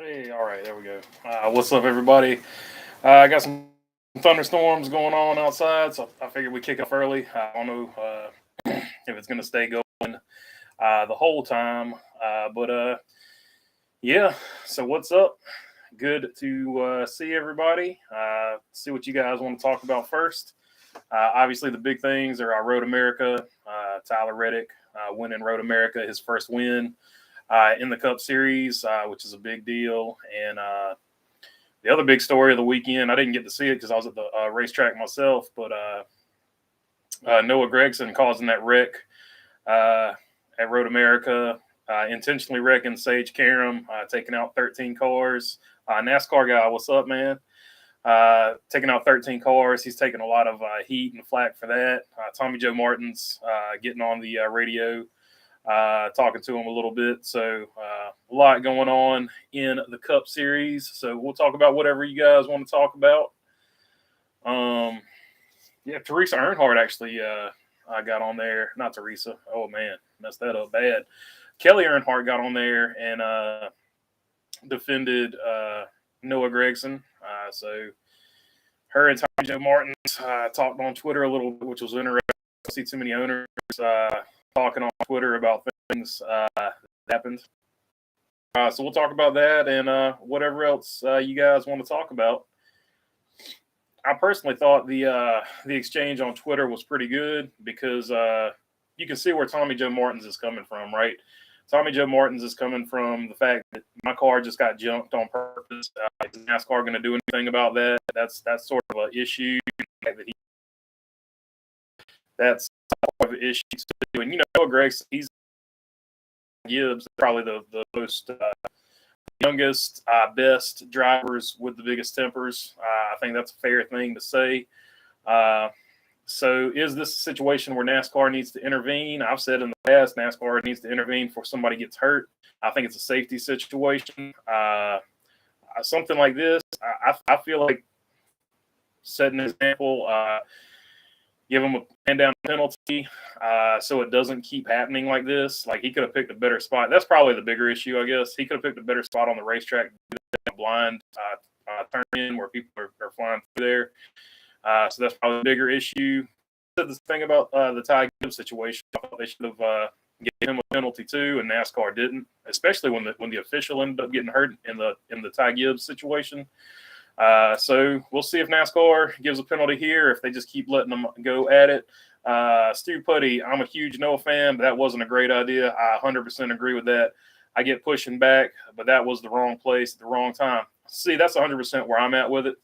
Hey, all right, there we go. What's up, everybody? I got some thunderstorms going on outside, so I figured we kick off early. I don't know if it's going to stay going the whole time, but yeah. So what's up? Good to see everybody. See what you guys want to talk about first. Obviously, the big things are Road America. Tyler Reddick winning Road America, his first win in the Cup Series, which is a big deal. And the other big story of the weekend, I didn't get to see it because I was at the racetrack myself, but Noah Gragson causing that wreck at Road America, intentionally wrecking Sage Karam, taking out 13 cars. NASCAR guy, what's up, man? Taking out 13 cars. He's taking a lot of heat and flack for that. Tommy Joe Martin's getting on the radio, talking to him a little bit. So a lot going on in the Cup Series. So we'll talk about whatever you guys want to talk about. Yeah, Teresa Earnhardt actually I got on there. Not Teresa. Oh, man. Messed that up bad. Kelly Earnhardt got on there and defended Noah Gragson. So her and Tommy Joe Martin talked on Twitter a little bit, which was interesting. I see too many owners talking on Twitter about things that happened. So we'll talk about that and whatever else you guys want to talk about. I personally thought the exchange on Twitter was pretty good because you can see where Tommy Joe Martins is coming from, right? Tommy Joe Martins is coming from the fact that my car just got junked on purpose. Is NASCAR going to do anything about that? That's sort of an issue. That's sort of an issue too. And Noah Gragson, he's Gibbs, probably the most youngest, best drivers with the biggest tempers. I think that's a fair thing to say. So is this a situation where NASCAR needs to intervene? I've said in the past, NASCAR needs to intervene before somebody gets hurt. I think it's a safety situation. Something like this, I feel like setting an example, give him a hand-down penalty so it doesn't keep happening like this. Like, he could have picked a better spot. That's probably the bigger issue, I guess. He could have picked a better spot on the racetrack, blind turn in where people are flying through there. So that's probably a bigger issue. I said this thing about the Ty Gibbs situation. I thought they should have given him a penalty too, and NASCAR didn't, especially when the official ended up getting hurt in the Ty Gibbs situation. So we'll see if NASCAR gives a penalty here, if they just keep letting them go at it. Stu Putty, I'm a huge Noah fan, but that wasn't a great idea. I 100% agree with that. I get pushing back, but that was the wrong place at the wrong time. See, that's 100% where I'm at with it.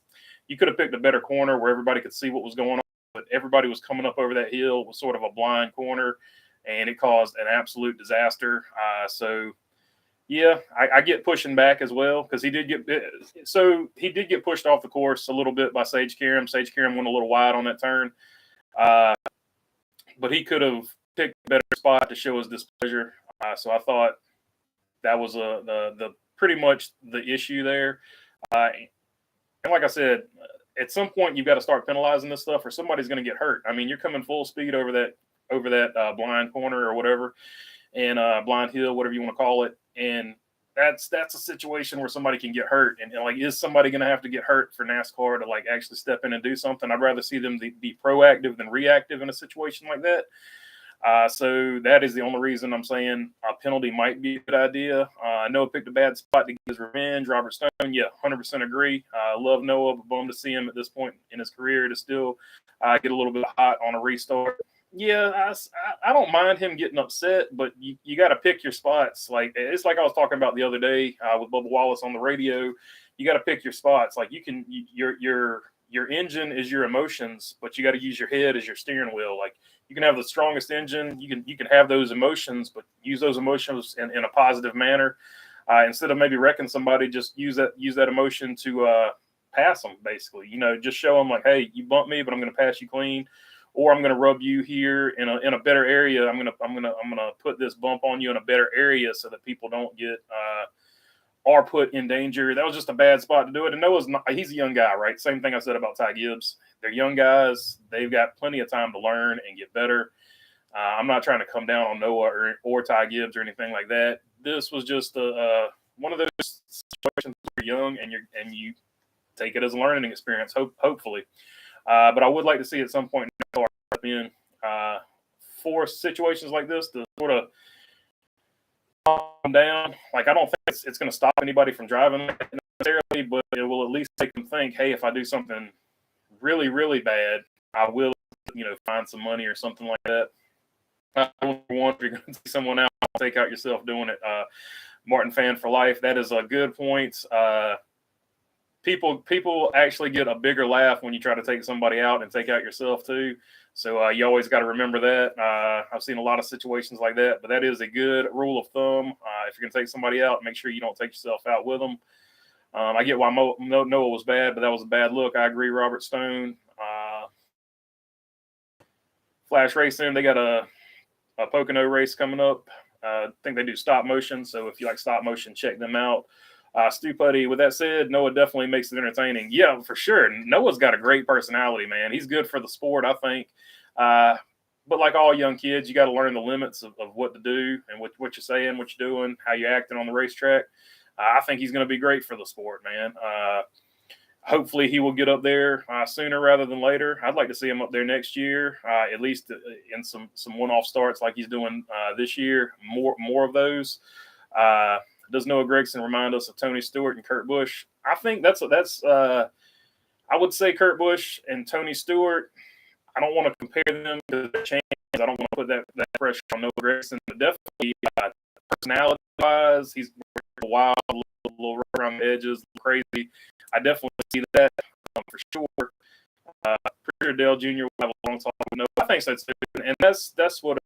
You could have picked a better corner where everybody could see what was going on, but everybody was coming up over that hill. It was sort of a blind corner, and it caused an absolute disaster. So, yeah, I get pushing back as well because he did get pushed off the course a little bit by Sage Karam. Sage Karam went a little wide on that turn, but he could have picked a better spot to show his displeasure. So I thought that was the pretty much the issue there. And like I said, at some point you've got to start penalizing this stuff, or somebody's going to get hurt. I mean, you're coming full speed over that blind corner or whatever, and blind hill, whatever you want to call it, and that's a situation where somebody can get hurt. And like, is somebody going to have to get hurt for NASCAR to like actually step in and do something? I'd rather see them be proactive than reactive in a situation like that. So that is the only reason I'm saying a penalty might be a good idea. Noah picked a bad spot to get his revenge. Robert Stone, yeah, 100% agree. Love Noah, but bummed to see him at this point in his career to still get a little bit hot on a restart. Yeah, I don't mind him getting upset, but you got to pick your spots. Like, it's like I was talking about the other day with Bubba Wallace on the radio. You got to pick your spots. Like, your engine is your emotions, but you got to use your head as your steering wheel. Like, you can have the strongest engine, you can have those emotions, but use those emotions in a positive manner. Instead of maybe wrecking somebody, just use that emotion to pass them. Basically, just show them like, hey, you bumped me, but I'm going to pass you clean, or I'm going to rub you here in a better area. I'm gonna put this bump on you in a better area so that people don't get are put in danger. That was just a bad spot to do it. And he's a young guy, right? Same thing I said about Ty Gibbs. They're young guys. They've got plenty of time to learn and get better. I'm not trying to come down on Noah or Ty Gibbs or anything like that. This was just a one of those situations where you're young and you take it as a learning experience, hopefully. But I would like to see at some point in for situations like this to sort of calm down. Like, I don't think it's going to stop anybody from driving necessarily, but it will at least make them think, hey, if I do something really, really bad, I will, find some money or something like that. If you're going to take someone out, take out yourself doing it. Martin fan for life. That is a good point. People actually get a bigger laugh when you try to take somebody out and take out yourself too. So you always got to remember that. I've seen a lot of situations like that, but that is a good rule of thumb. If you're going to take somebody out, make sure you don't take yourself out with them. I get why Noah was bad, but that was a bad look. I agree, Robert Stone. Flash Racing, they got a Pocono race coming up. I think they do stop motion, so if you like stop motion, check them out. Stu Putty, with that said, Noah definitely makes it entertaining. Yeah, for sure. Noah's got a great personality, man. He's good for the sport, I think. But like all young kids, you got to learn the limits of what to do and what you're saying, what you're doing, how you're acting on the racetrack. I think he's going to be great for the sport, man. Hopefully he will get up there sooner rather than later. I'd like to see him up there next year, at least in some one-off starts like he's doing this year. More of those. Does Noah Gragson remind us of Tony Stewart and Kurt Busch? I think that's I would say Kurt Busch and Tony Stewart. I don't want to compare them because they're changed. I don't want to put that pressure on Noah Gragson, but definitely personality-wise, he's wild, a little around the edges, crazy. I definitely see that for sure. Pretty sure Dale Jr. will have a long talk with Noah. I think so too, and that's what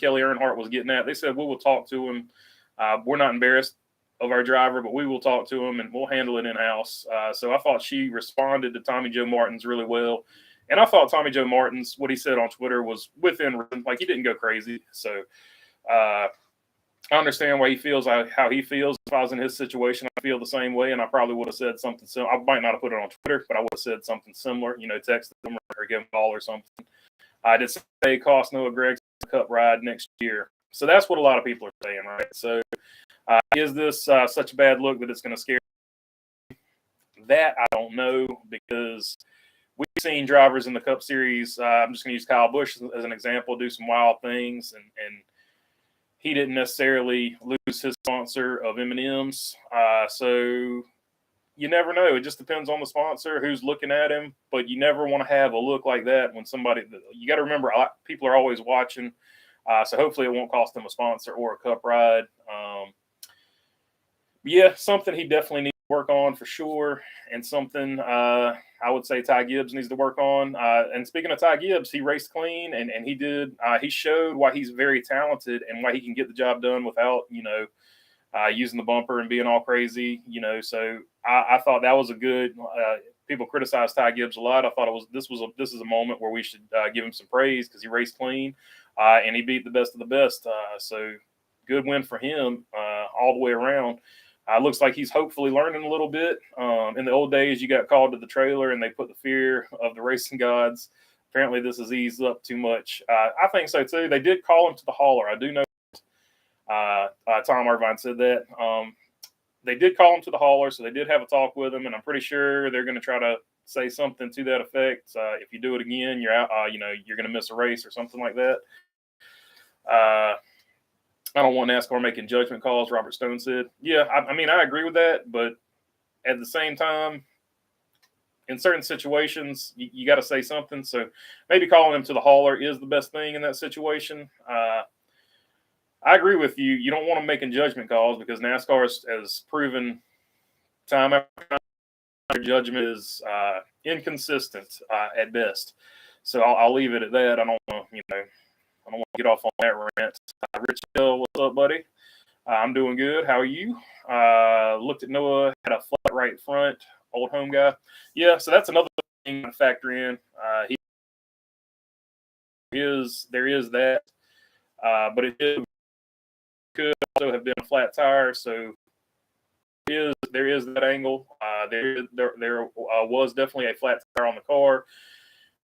Kelly Earnhardt was getting at. They said we will talk to him. We're not embarrassed of our driver, but we will talk to him and we'll handle it in-house. So I thought she responded to Tommy Joe Martins really well. And I thought Tommy Joe Martins, what he said on Twitter was within reason. Like, he didn't go crazy. So I understand why he feels how he feels. If I was in his situation, I feel the same way, and I probably would have said something similar. I might not have put it on Twitter, but I would have said something similar, texted him or give him a call or something. I did say it cost Noah Gragson a Cup ride next year. So that's what a lot of people are saying, right? So is this such a bad look that it's going to scare that? I don't know, because we've seen drivers in the Cup Series. I'm just going to use Kyle Busch as an example, do some wild things, and he didn't necessarily lose his sponsor of M&M's. So you never know. It just depends on the sponsor, who's looking at him. But you never want to have a look like that when somebody – you got to remember, people are always watching. So hopefully it won't cost them a sponsor or a Cup ride. Yeah, something he definitely needs to work on for sure, and something I would say Ty Gibbs needs to work on. And speaking of Ty Gibbs, he raced clean, and he did. He showed why he's very talented and why he can get the job done without, using the bumper and being all crazy. So I thought that was a good. People criticize Ty Gibbs a lot. I thought this is a moment where we should give him some praise because he raced clean, and he beat the best of the best. So good win for him all the way around. Looks like he's hopefully learning a little bit. In the old days, you got called to the trailer and they put the fear of the racing gods. Apparently, this has eased up too much. I think so, too. They did call him to the hauler. I do know Tom Irvine said that. They did call him to the hauler, so they did have a talk with him, and I'm pretty sure they're going to try to say something to that effect. If you do it again, you're out. You're going to miss a race or something like that. I don't want NASCAR making judgment calls, Robert Stone said. Yeah, I mean, I agree with that, but at the same time, in certain situations, you got to say something. So maybe calling him to the hauler is the best thing in that situation. I agree with you. You don't want them making judgment calls because NASCAR has proven time after time their judgment is inconsistent at best. So I'll leave it at that. I don't want to get off on that rant. Rich Hill, what's up, buddy? I'm doing good. How are you? Looked at Noah, had a flat right front, old home guy. Yeah, so that's another thing to factor in. There is that, but it could also have been a flat tire. So there is that angle. There was definitely a flat tire on the car.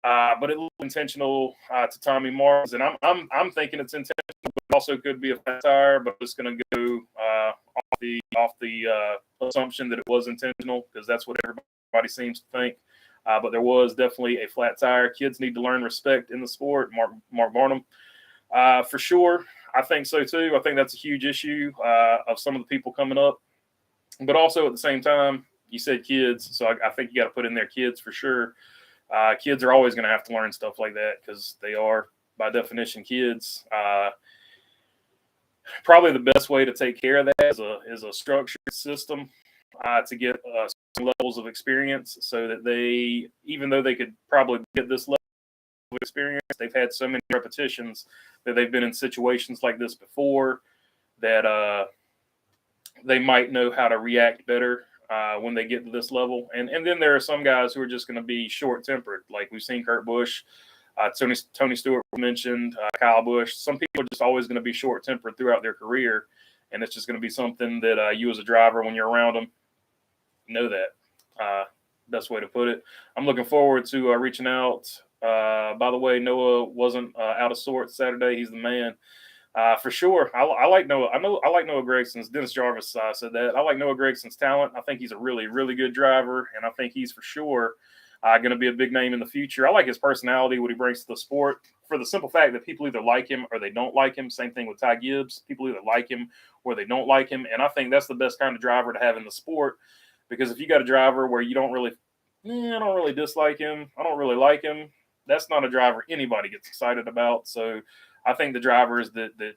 But it looked intentional to Tommy Martins, and I'm thinking it's intentional, but it also could be a flat tire. But I'm just going to go off the assumption that it was intentional, because that's what everybody seems to think. But there was definitely a flat tire. Kids need to learn respect in the sport. Mark Barnum, for sure. I think so too. I think that's a huge issue of some of the people coming up. But also at the same time, you said kids, so I think you got to put in there kids for sure. Kids are always going to have to learn stuff like that because they are, by definition, kids. Probably the best way to take care of that is a structured system to get some levels of experience, so that they, even though they could probably get this level of experience, they've had so many repetitions that they've been in situations like this before that they might know how to react better when they get to this level. And then there are some guys who are just going to be short-tempered, like we've seen Kurt Busch, Tony Stewart mentioned, Kyle Busch. Some people are just always going to be short-tempered throughout their career, and it's just going to be something that you as a driver, when you're around them, know that. Best way to put it. I'm looking forward to reaching out. By the way, Noah wasn't out of sorts Saturday. He's the man. For sure. I like Noah. I like Noah Gragson's. Dennis Jarvis said that. I like Noah Gragson's talent. I think he's a really, really good driver, and I think he's for sure going to be a big name in the future. I like his personality, what he brings to the sport, for the simple fact that people either like him or they don't like him. Same thing with Ty Gibbs. People either like him or they don't like him, and I think that's the best kind of driver to have in the sport, because if you got a driver where you don't really, I don't really dislike him, I don't really like him, that's not a driver anybody gets excited about. So I think the drivers that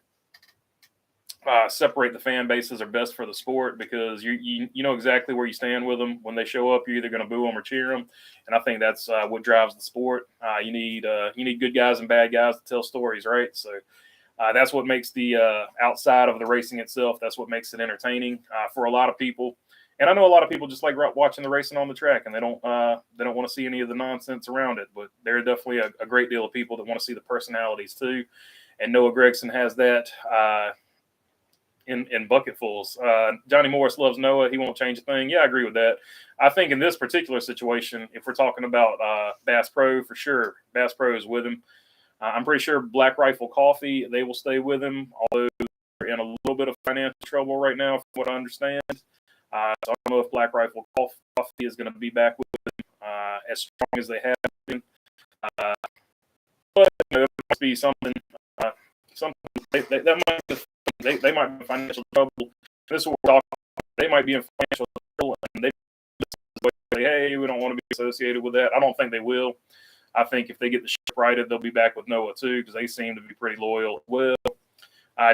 separate the fan bases are best for the sport, because you know exactly where you stand with them. When they show up, you're either going to boo them or cheer them, and I think that's what drives the sport. You need good guys and bad guys to tell stories, right? So that's what makes the outside of the racing itself. That's what makes it entertaining for a lot of people. And I know a lot of people just like watching the racing on the track, and they don't want to see any of the nonsense around it. But there are definitely a great deal of people that want to see the personalities too. And Noah Gragson has that in bucketfuls. Johnny Morris loves Noah. He won't change a thing. Yeah, I agree with that. I think in this particular situation, if we're talking about Bass Pro, for sure, Bass Pro is with him. I'm pretty sure Black Rifle Coffee, they will stay with him, although they're in a little bit of financial trouble right now, from what I understand. So I don't know if Black Rifle Coffee is going to be back with them as strong as they have been. But there must be something. That might they might be in financial trouble. This is what we're talking about. They might be in financial trouble, and they say, "Hey, we don't want to be associated with that." I don't think they will. I think if they get the ship righted, they'll be back with Noah too, because they seem to be pretty loyal. Well,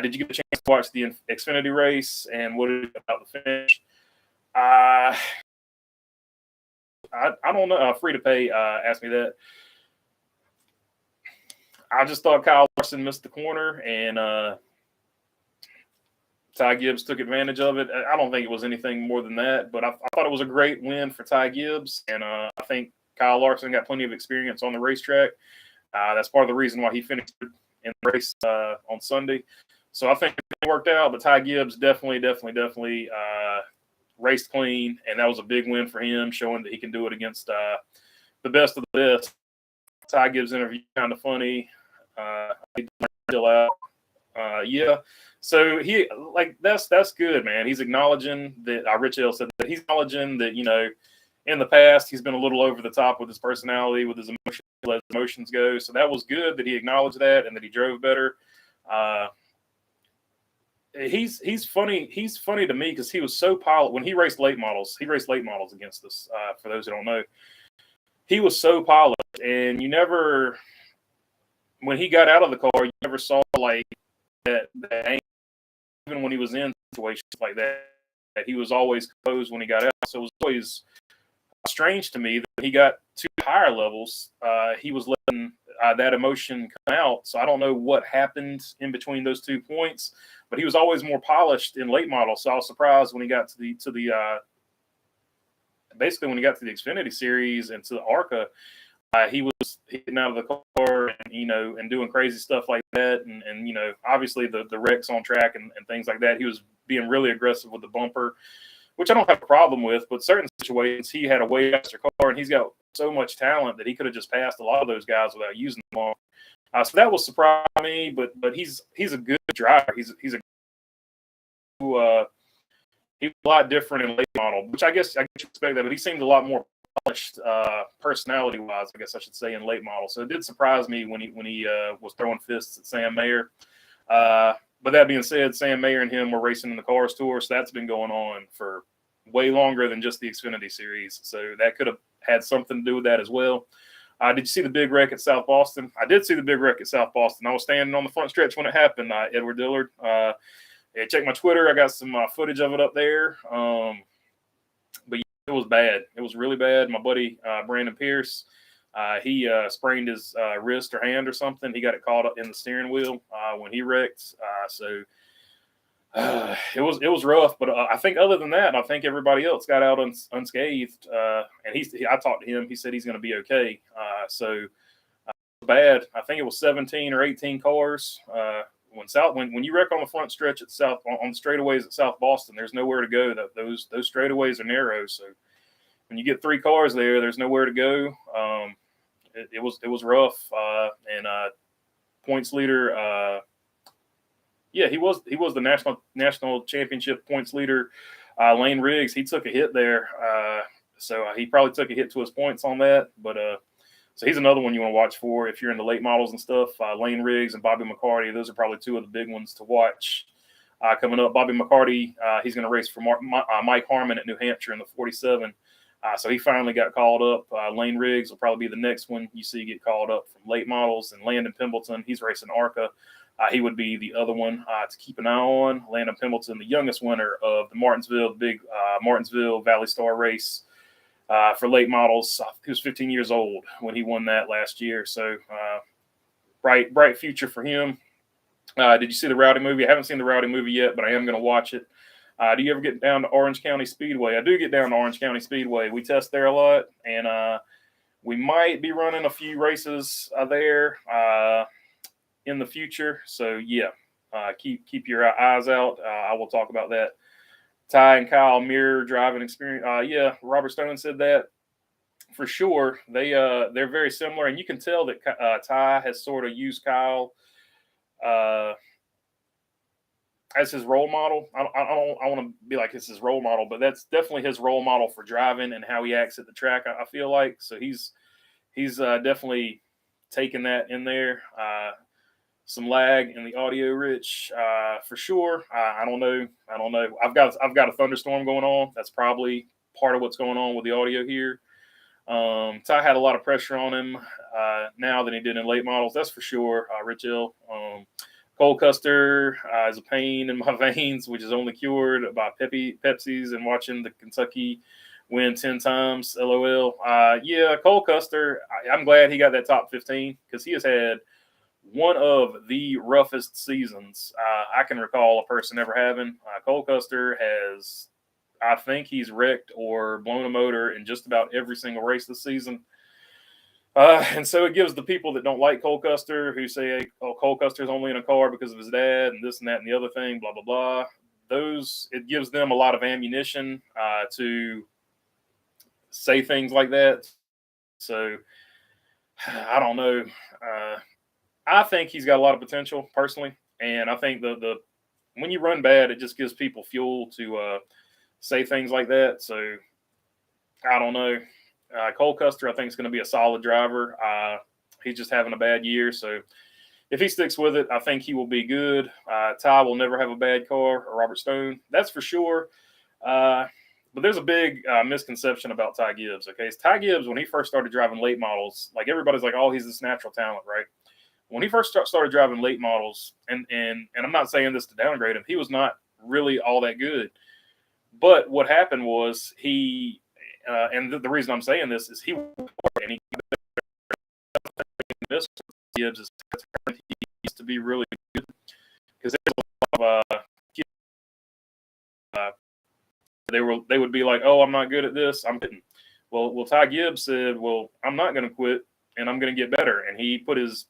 did you get a chance to watch the Xfinity race, and what did you think about the finish? I don't know. Free to pay asked me that. I just thought Kyle Larson missed the corner, and Ty Gibbs took advantage of it. I don't think it was anything more than that, but I thought it was a great win for Ty Gibbs, and I think Kyle Larson got plenty of experience on the racetrack. That's part of the reason why he finished in the race on Sunday. So I think it worked out, but Ty Gibbs definitely raced clean, and that was a big win for him, showing that he can do it against the best of the best. Ty Gibbs interview kind of funny. Still out. Yeah. So that's good, man. He's acknowledging that Rich L said that he's acknowledging that, in the past he's been a little over the top with his personality, with his emotions, let his emotions go. So that was good that he acknowledged that and that he drove better. He's funny. He's funny to me because he was so polished when he raced late models. He raced late models against us. For those who don't know, he was so polished, and you never, when he got out of the car, you never saw like that anger. Even when he was in situations like that, he was always composed when he got out. So it was always strange to me that he got to higher levels. He was letting that emotion come out. So I don't know what happened in between those 2 points, but he was always more polished in late models. So I was surprised when he got to the basically when he got to the Xfinity Series and to the ARCA, he was hitting out of the car and, and doing crazy stuff like that. And obviously the wrecks on track and things like that. He was being really aggressive with the bumper, which I don't have a problem with, but certain situations he had a way faster car, and he's got so much talent that he could have just passed a lot of those guys without using them all. So that was surprising me, but he's a good driver. He's a he was a lot different in late model, which I guess you expect that, but he seemed a lot more polished personality-wise, I guess I should say, in late model. So it did surprise me when he was throwing fists at Sam Mayer. But that being said, Sam Mayer and him were racing in the Cars Tour, so that's been going on for way longer than just the Xfinity Series. So that could have had something to do with that as well. Did you see the big wreck at South Boston? I did see the big wreck at South Boston. I was standing on the front stretch when it happened, Edward Dillard. Check my Twitter. I got some footage of it up there. But yeah, it was bad. It was really bad. My buddy, Brandon Pierce, he sprained his wrist or hand or something. He got it caught up in the steering wheel when he wrecked. So it was rough. But I think other than that, I think everybody else got out unscathed. And I talked to him. He said he's going to be okay. So bad. I think it was 17 or 18 cars. When you wreck on the front stretch at on the straightaways at South Boston, there's nowhere to go. Those straightaways are narrow. So when you get 3 cars there, there's nowhere to go. It was rough. And points leader, he was the national championship points leader. Lane Riggs, he took a hit there. So he probably took a hit to his points on that. But so he's another one you want to watch for if you're into late models and stuff. Lane Riggs and Bobby McCarty, those are probably 2 of the big ones to watch. Coming up, Bobby McCarty, he's going to race for Mike Harmon at New Hampshire in the 47. So he finally got called up. Lane Riggs will probably be the next one you see get called up from late models. And Landon Pimbleton, he's racing ARCA. He would be the other one to keep an eye on. Landon Pimbleton, the youngest winner of the big Martinsville Valley Star race. For late models, he was 15 years old when he won that last year. So bright future for him. Did you see the Rowdy movie? I haven't seen the Rowdy movie yet, but I am going to watch it. Do you ever get down to Orange County Speedway? I do get down to Orange County Speedway. We test there a lot, and we might be running a few races there in the future. So yeah, keep your eyes out. I will talk about that. Ty and Kyle mirror driving experience. Robert Stone said that for sure. They're very similar, and you can tell that Ty has sort of used Kyle as his role model. I want to be like it's his role model, but that's definitely his role model for driving and how he acts at the track. I feel like so he's definitely taken that in there. Some lag in the audio, Rich, for sure. I don't know. I've got a thunderstorm going on. That's probably part of what's going on with the audio here. Ty had a lot of pressure on him now than he did in late models. That's for sure. Rich L. Cole Custer is a pain in my veins, which is only cured by Pepsi's and watching the Kentucky win 10 times. LOL. Cole Custer. I'm glad he got that top 15 because he has had one of the roughest seasons I can recall a person ever having. Cole Custer I think he's wrecked or blown a motor in just about every single race this season. And so it gives the people that don't like Cole Custer, who say, Cole Custer's only in a car because of his dad and this and that and the other thing, blah, blah, blah. It gives them a lot of ammunition to say things like that. So I don't know. I think he's got a lot of potential personally, and I think when you run bad, it just gives people fuel to say things like that. So I don't know. Cole Custer, I think, is going to be a solid driver. He's just having a bad year, so if he sticks with it, I think he will be good. Ty will never have a bad car, or Robert Stone, that's for sure. But there's a big misconception about Ty Gibbs. Okay, Ty Gibbs, when he first started driving late models, like everybody's like, oh, he's this natural talent, right? When he first started driving late models, and I'm not saying this to downgrade him, he was not really all that good. But what happened was he, and the reason I'm saying this is he Gibbs is he used to be really good because there's a lot of they would be like, oh, I'm not good at this, I'm quitting. Well, Ty Gibbs said, well, I'm not going to quit, and I'm going to get better. And he put his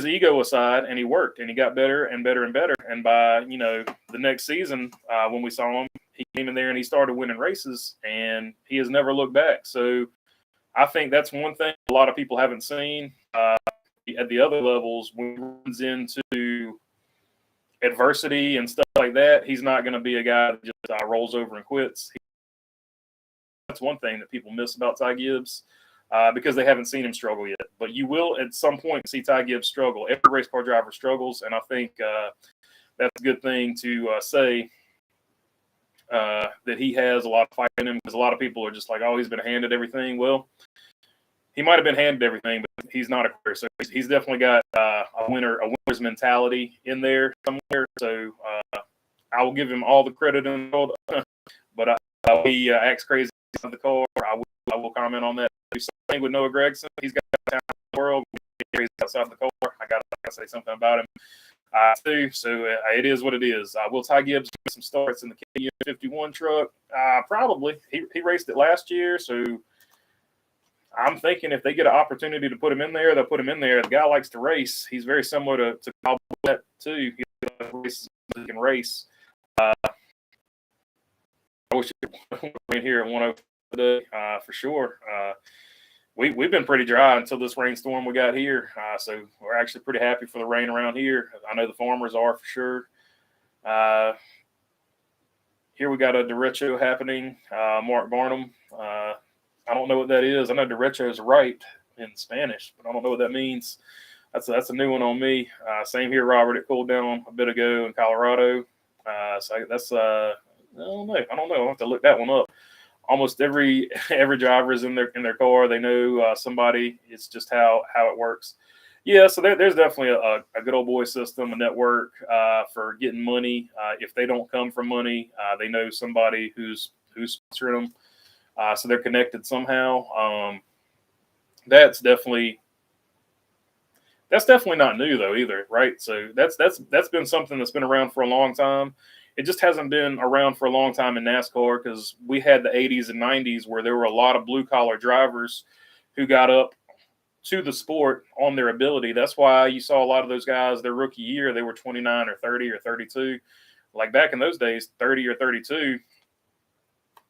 ego aside, and he worked, and he got better and better and better. And by the next season, when we saw him, he came in there and he started winning races, and he has never looked back. So I think that's one thing a lot of people haven't seen at the other levels when he runs into adversity and stuff like that, he's not going to be a guy that just rolls over and quits. That's one thing that people miss about Ty Gibbs because they haven't seen him struggle yet. But you will at some point see Ty Gibbs struggle. Every race car driver struggles, and I think that's a good thing to say that he has a lot of fight in him, because a lot of people are just like, oh, he's been handed everything. Well, he might have been handed everything, but he's not a quitter. So he's definitely got a winner's mentality in there somewhere. So I will give him all the credit in the world. But he acts crazy outside the car. I will comment on that. Same thing with Noah Gragson. He's got talent in the world. Crazy outside the car. I got to say something about him too. So it is what it is. Will Ty Gibbs get some starts in the KU51 truck? Probably. He raced it last year, so I'm thinking if they get an opportunity to put him in there, they'll put him in there. The guy likes to race. He's very similar to Kyle Bullett too. He can race. I wish he would be here at 105 today for sure. We've been pretty dry until this rainstorm we got here. So we're actually pretty happy for the rain around here. I know the farmers are for sure. Here we got a derecho happening. Mark Barnum. I don't know what that is. I know derecho is right in Spanish, but I don't know what that means. That's a new one on me. Same here, Robert. It cooled down a bit ago in Colorado. So that's I don't know. I'll have to look that one up. Almost every driver is in their car. They know somebody. It's just how it works. Yeah, so there's definitely a good old boy system, a network for getting money. If they don't come from money, they know somebody who's sponsoring them. So they're connected somehow. That's definitely not new though either, right? So that's been something that's been around for a long time. It just hasn't been around for a long time in NASCAR because we had the 80s and 90s where there were a lot of blue collar drivers who got up to the sport on their ability. That's why you saw a lot of those guys their rookie year, they were 29 or 30 or 32. Like back in those days, 30 or 32,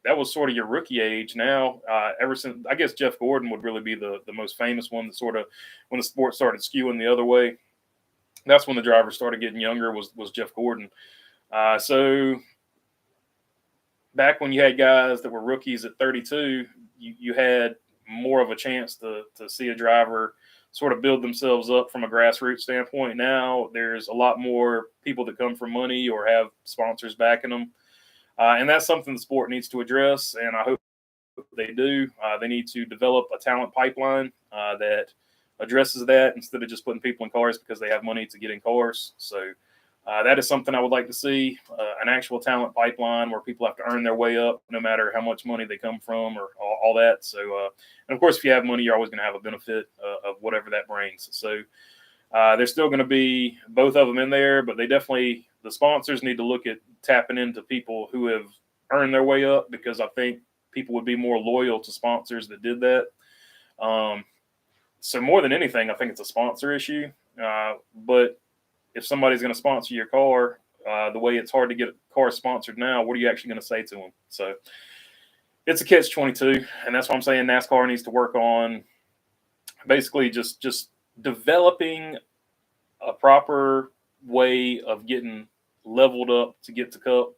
that was sort of your rookie age. Now, ever since, I guess Jeff Gordon would really be the most famous one that sort of, when the sport started skewing the other way, that's when the drivers started getting younger was Jeff Gordon. So back when you had guys that were rookies at 32, you had more of a chance to see a driver sort of build themselves up from a grassroots standpoint. Now there's a lot more people that come from money or have sponsors backing them. And that's something the sport needs to address, and I hope they do. They need to develop a talent pipeline that addresses that instead of just putting people in cars because they have money to get in cars. So that is something I would like to see, an actual talent pipeline where people have to earn their way up no matter how much money they come from or all that. So, and of course, if you have money, you're always going to have a benefit of whatever that brings. So there's still going to be both of them in there, but the sponsors need to look at tapping into people who have earned their way up, because I think people would be more loyal to sponsors that did that. So more than anything, I think it's a sponsor issue. But if somebody's going to sponsor your car, the way it's hard to get a car sponsored now, what are you actually going to say to them? So it's a catch-22, and that's why I'm saying NASCAR needs to work on basically just developing a proper way of getting leveled up to get to Cup.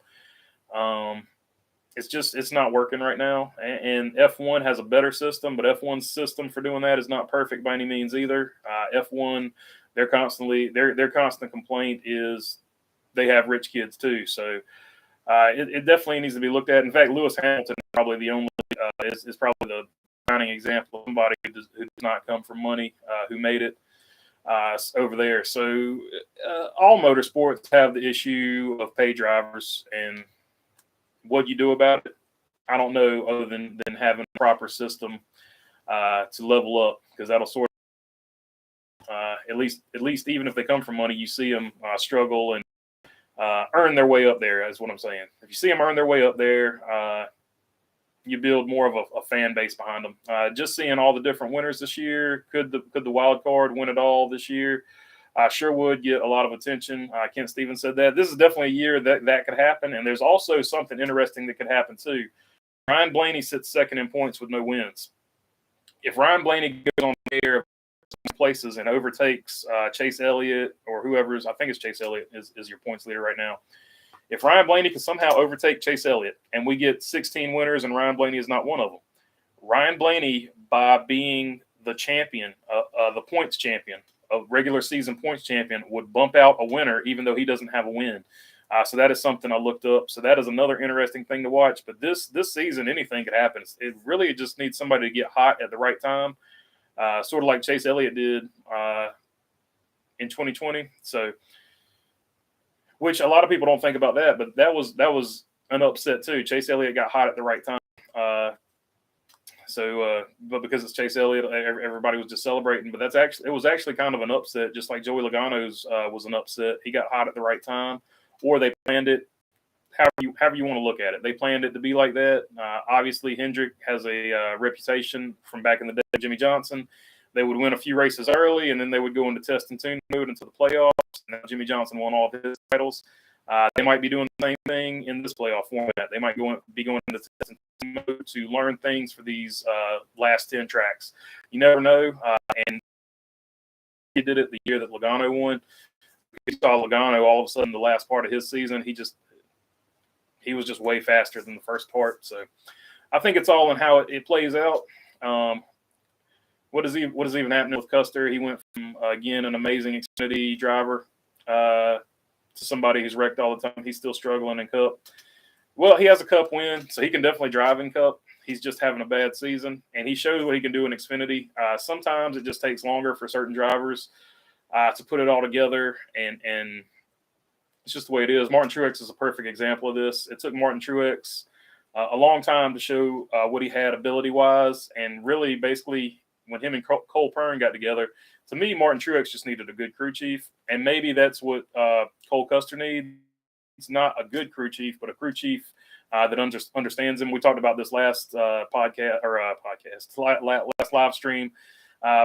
It's not working right now, and F1 has a better system, but F1's system for doing that is not perfect by any means either. F1, their constant complaint is they have rich kids too. So it definitely needs to be looked at. In fact, Lewis Hamilton is probably the only is probably the shining example of somebody who does not come from money who made it over there. So all motorsports have the issue of pay drivers, and what you do about it, I don't know, other than having a proper system to level up, because that'll sort of at least even if they come from money, you see them struggle and earn their way up there, is what I'm saying. If you see them earn their way up there, you build more of a fan base behind them. Just seeing all the different winners this year, could the wild card win it all this year? Sure would get a lot of attention. Kent Stevens said that. This is definitely a year that could happen, and there's also something interesting that could happen too. Ryan Blaney sits second in points with no wins. If Ryan Blaney goes on there places and overtakes Chase Elliott or whoever's, I think it's Chase Elliott is your points leader right now. If Ryan Blaney can somehow overtake Chase Elliott and we get 16 winners and Ryan Blaney is not one of them, Ryan Blaney, by being the champion, the points champion, a regular season points champion, would bump out a winner even though he doesn't have a win. So that is something I looked up. So that is another interesting thing to watch. But this season, anything could happen. It really just needs somebody to get hot at the right time, sort of like Chase Elliott did in 2020. So, which a lot of people don't think about that, but that was an upset too. Chase Elliott got hot at the right time. But because it's Chase Elliott, everybody was just celebrating. But it was actually kind of an upset, just like Joey Logano's was an upset. He got hot at the right time, or they planned it. However you want to look at it, they planned it to be like that. Obviously, Hendrick has a reputation from back in the day. Jimmy Johnson, they would win a few races early, and then they would go into test and tune mode into the playoffs. Now Jimmy Johnson won all of his titles. They might be doing the same thing in this playoff format. They might be going into test and tune mode to learn things for these last 10 tracks. You never know. And he did it the year that Logano won. We saw Logano all of a sudden the last part of his season. He was just way faster than the first part. So I think it's all in how it plays out. What is even happening with Custer? He went from, again, an amazing Xfinity driver to somebody who's wrecked all the time. He's still struggling in Cup. Well, he has a Cup win, so he can definitely drive in Cup. He's just having a bad season, and he shows what he can do in Xfinity. Sometimes it just takes longer for certain drivers to put it all together, and it's just the way it is. Martin Truex is a perfect example of this. It took Martin Truex a long time to show what he had ability-wise, and really basically when him and Cole Pearn got together, to me, Martin Truex just needed a good crew chief, and maybe that's what Cole Custer needs. It's not a good crew chief, but a crew chief that understands him. We talked about this last last live stream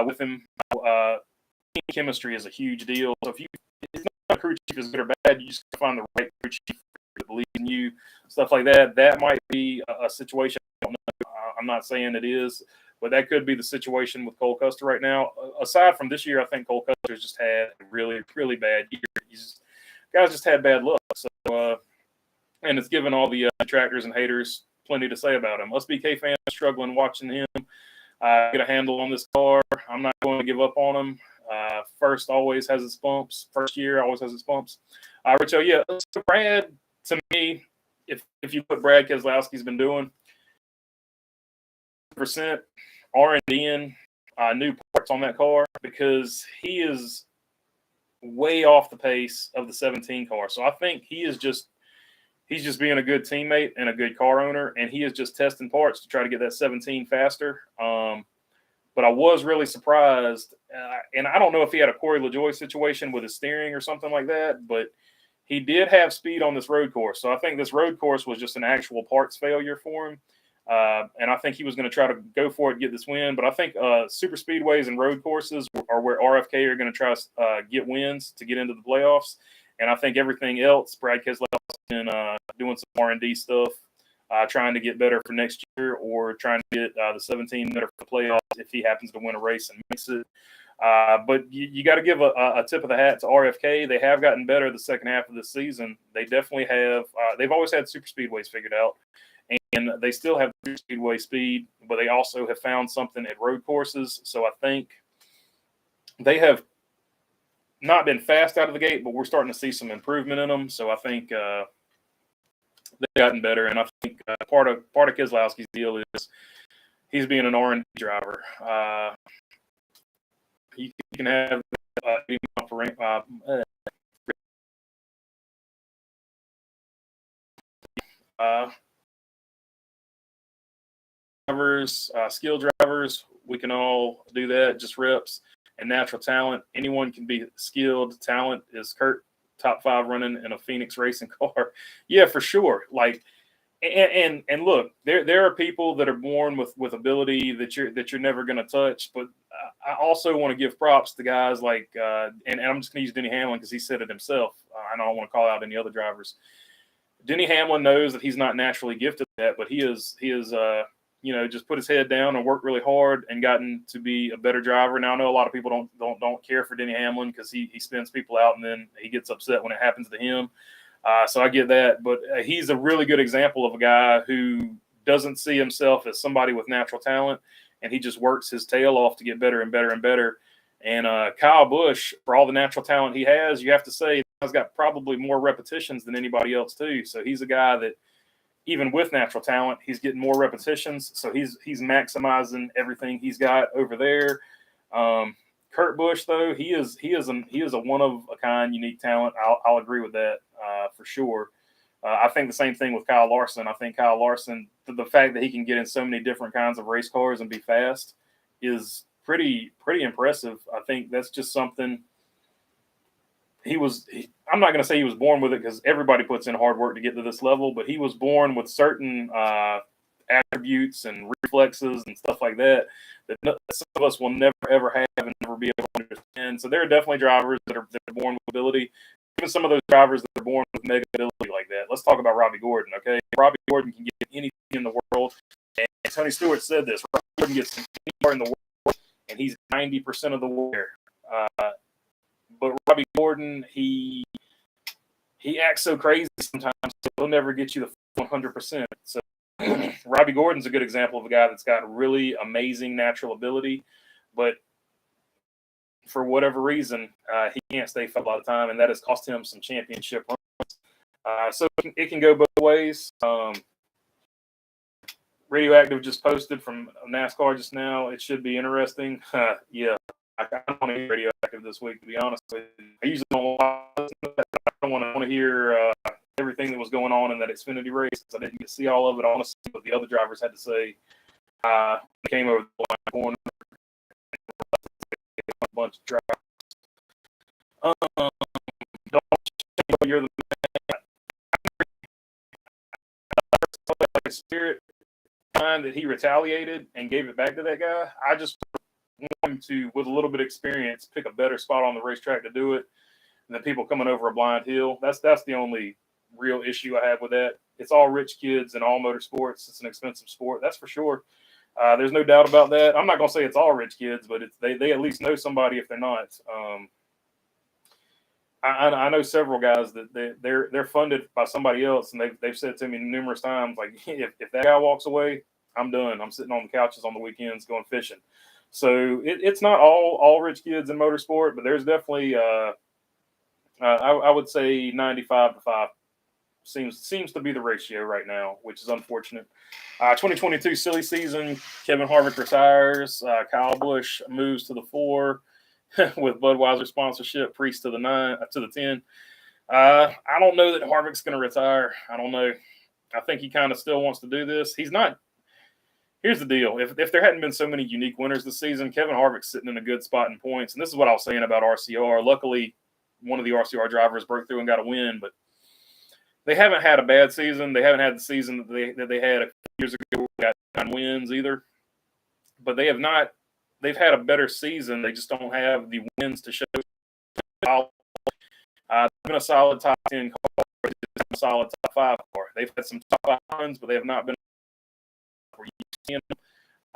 with him. Team chemistry is a huge deal. So if it's not a crew chief is good or bad, you just find the right crew chief that believes in you, stuff like that. That might be a situation. I don't know. I'm not saying it is, but that could be the situation with Cole Custer right now. Aside from this year, I think Cole Custer's just had a really, really bad year. Guys just had bad luck. So, and it's given all the detractors and haters plenty to say about him. Us BK fans are struggling watching him get a handle on this car. I'm not going to give up on him. First always has its bumps. First year always has its bumps. Richo, yeah, so Brad, to me, if you put Brad Keselowski's been doing, percent R&D in new parts on that car, because he is way off the pace of the 17 car. So I think he's just being a good teammate and a good car owner, and he is just testing parts to try to get that 17 faster. But I was really surprised, and I don't know if he had a Corey LaJoie situation with his steering or something like that, but he did have speed on this road course. So I think this road course was just an actual parts failure for him. And I think he was going to try to go for it and get this win. But I think super speedways and road courses are where RFK are going to try to get wins to get into the playoffs. And I think everything else, Brad Keselowski been doing some R&D stuff, trying to get better for next year, or trying to get the 17 better for the playoffs if he happens to win a race and makes it. But you got to give a tip of the hat to RFK. They have gotten better the second half of the season. They definitely have. They've always had super speedways figured out. And they still have speedway speed, but they also have found something at road courses. So I think they have not been fast out of the gate, but we're starting to see some improvement in them. So I think they've gotten better. And I think part of Keselowski's deal is he's being an R&D driver. You can have drivers, skill drivers, we can all do that, just reps and natural talent. Anyone can be skilled. Talent is Kurt, top 5 running in a Phoenix racing car. Yeah, for sure. Like, and look, there are people that are born with ability that you're never going to touch. But I also want to give props to guys like, and I'm just going to use Denny Hamlin because he said it himself. I don't want to call out any other drivers. Denny Hamlin knows that he's not naturally gifted at that, but he is just put his head down and worked really hard and gotten to be a better driver. Now I know a lot of people don't care for Denny Hamlin because he spins people out and then he gets upset when it happens to him. So I get that, but he's a really good example of a guy who doesn't see himself as somebody with natural talent, and he just works his tail off to get better and better and better. And Kyle Busch, for all the natural talent he has, you have to say he's got probably more repetitions than anybody else too. So he's a guy that, even with natural talent, he's getting more repetitions. So he's maximizing everything he's got over there. Kurt Busch, though, he is a one of a kind, unique talent. I'll agree with that for sure. I think the same thing with Kyle Larson. I think Kyle Larson, the fact that he can get in so many different kinds of race cars and be fast is pretty impressive. I think that's just something I'm not going to say he was born with it because everybody puts in hard work to get to this level, but he was born with certain attributes and reflexes and stuff like that some of us will never, ever have and never be able to understand. So there are definitely drivers that are born with ability. Even some of those drivers that are born with mega ability like that. Let's talk about Robbie Gordon, okay? Robbie Gordon can get anything in the world. And Tony Stewart said this. Robbie Gordon gets anywhere in the world, and he's 90% of the way. But Robbie Gordon, he acts so crazy sometimes, so he'll never get you the 100%. So Robbie Gordon's a good example of a guy that's got really amazing natural ability, but for whatever reason, he can't stay fit a lot of time, and that has cost him some championship runs. So it can go both ways. Radioactive just posted from NASCAR just now. It should be interesting. Yeah, I don't want to hear Radioactive this week, to be honest with you. I usually don't want to hear everything that was going on in that Xfinity race. I didn't get to see all of it. I want to see what the other drivers had to say. They came over the line corner. A bunch of drivers. Don't you're the man. Spirit time that he retaliated and gave it back to that guy. I just want him to, with a little bit of experience, pick a better spot on the racetrack to do it than people coming over a blind hill. That's the only real issue I have with that. It's all rich kids and all motorsports. It's an expensive sport, that's for sure. There's no doubt about that. I'm not going to say it's all rich kids, but they at least know somebody if they're not. I know several guys that they're funded by somebody else, and they've said to me numerous times, like, if that guy walks away, I'm done. I'm sitting on the couches on the weekends going fishing. So it's not all rich kids in motorsport, but there's definitely I would say 95-5 seems to be the ratio right now, which is unfortunate. 2022 silly season. Kevin Harvick retires. Kyle Busch moves to the 4 with Budweiser sponsorship. Priest to the 9 to the 10. I don't know that Harvick's going to retire. I don't know. I think he kind of still wants to do this. He's not. Here's the deal. If there hadn't been so many unique winners this season, Kevin Harvick's sitting in a good spot in points. And this is what I was saying about RCR. Luckily, one of the RCR drivers broke through and got a win, but they haven't had a bad season. They haven't had the season that they had a few years ago. They got 9 wins either. But they have not. They've had a better season. They just don't have the wins to show. They've been a solid top 10 car. A solid top 5 car. They've had some top 5 runs, but they have not been where you see them.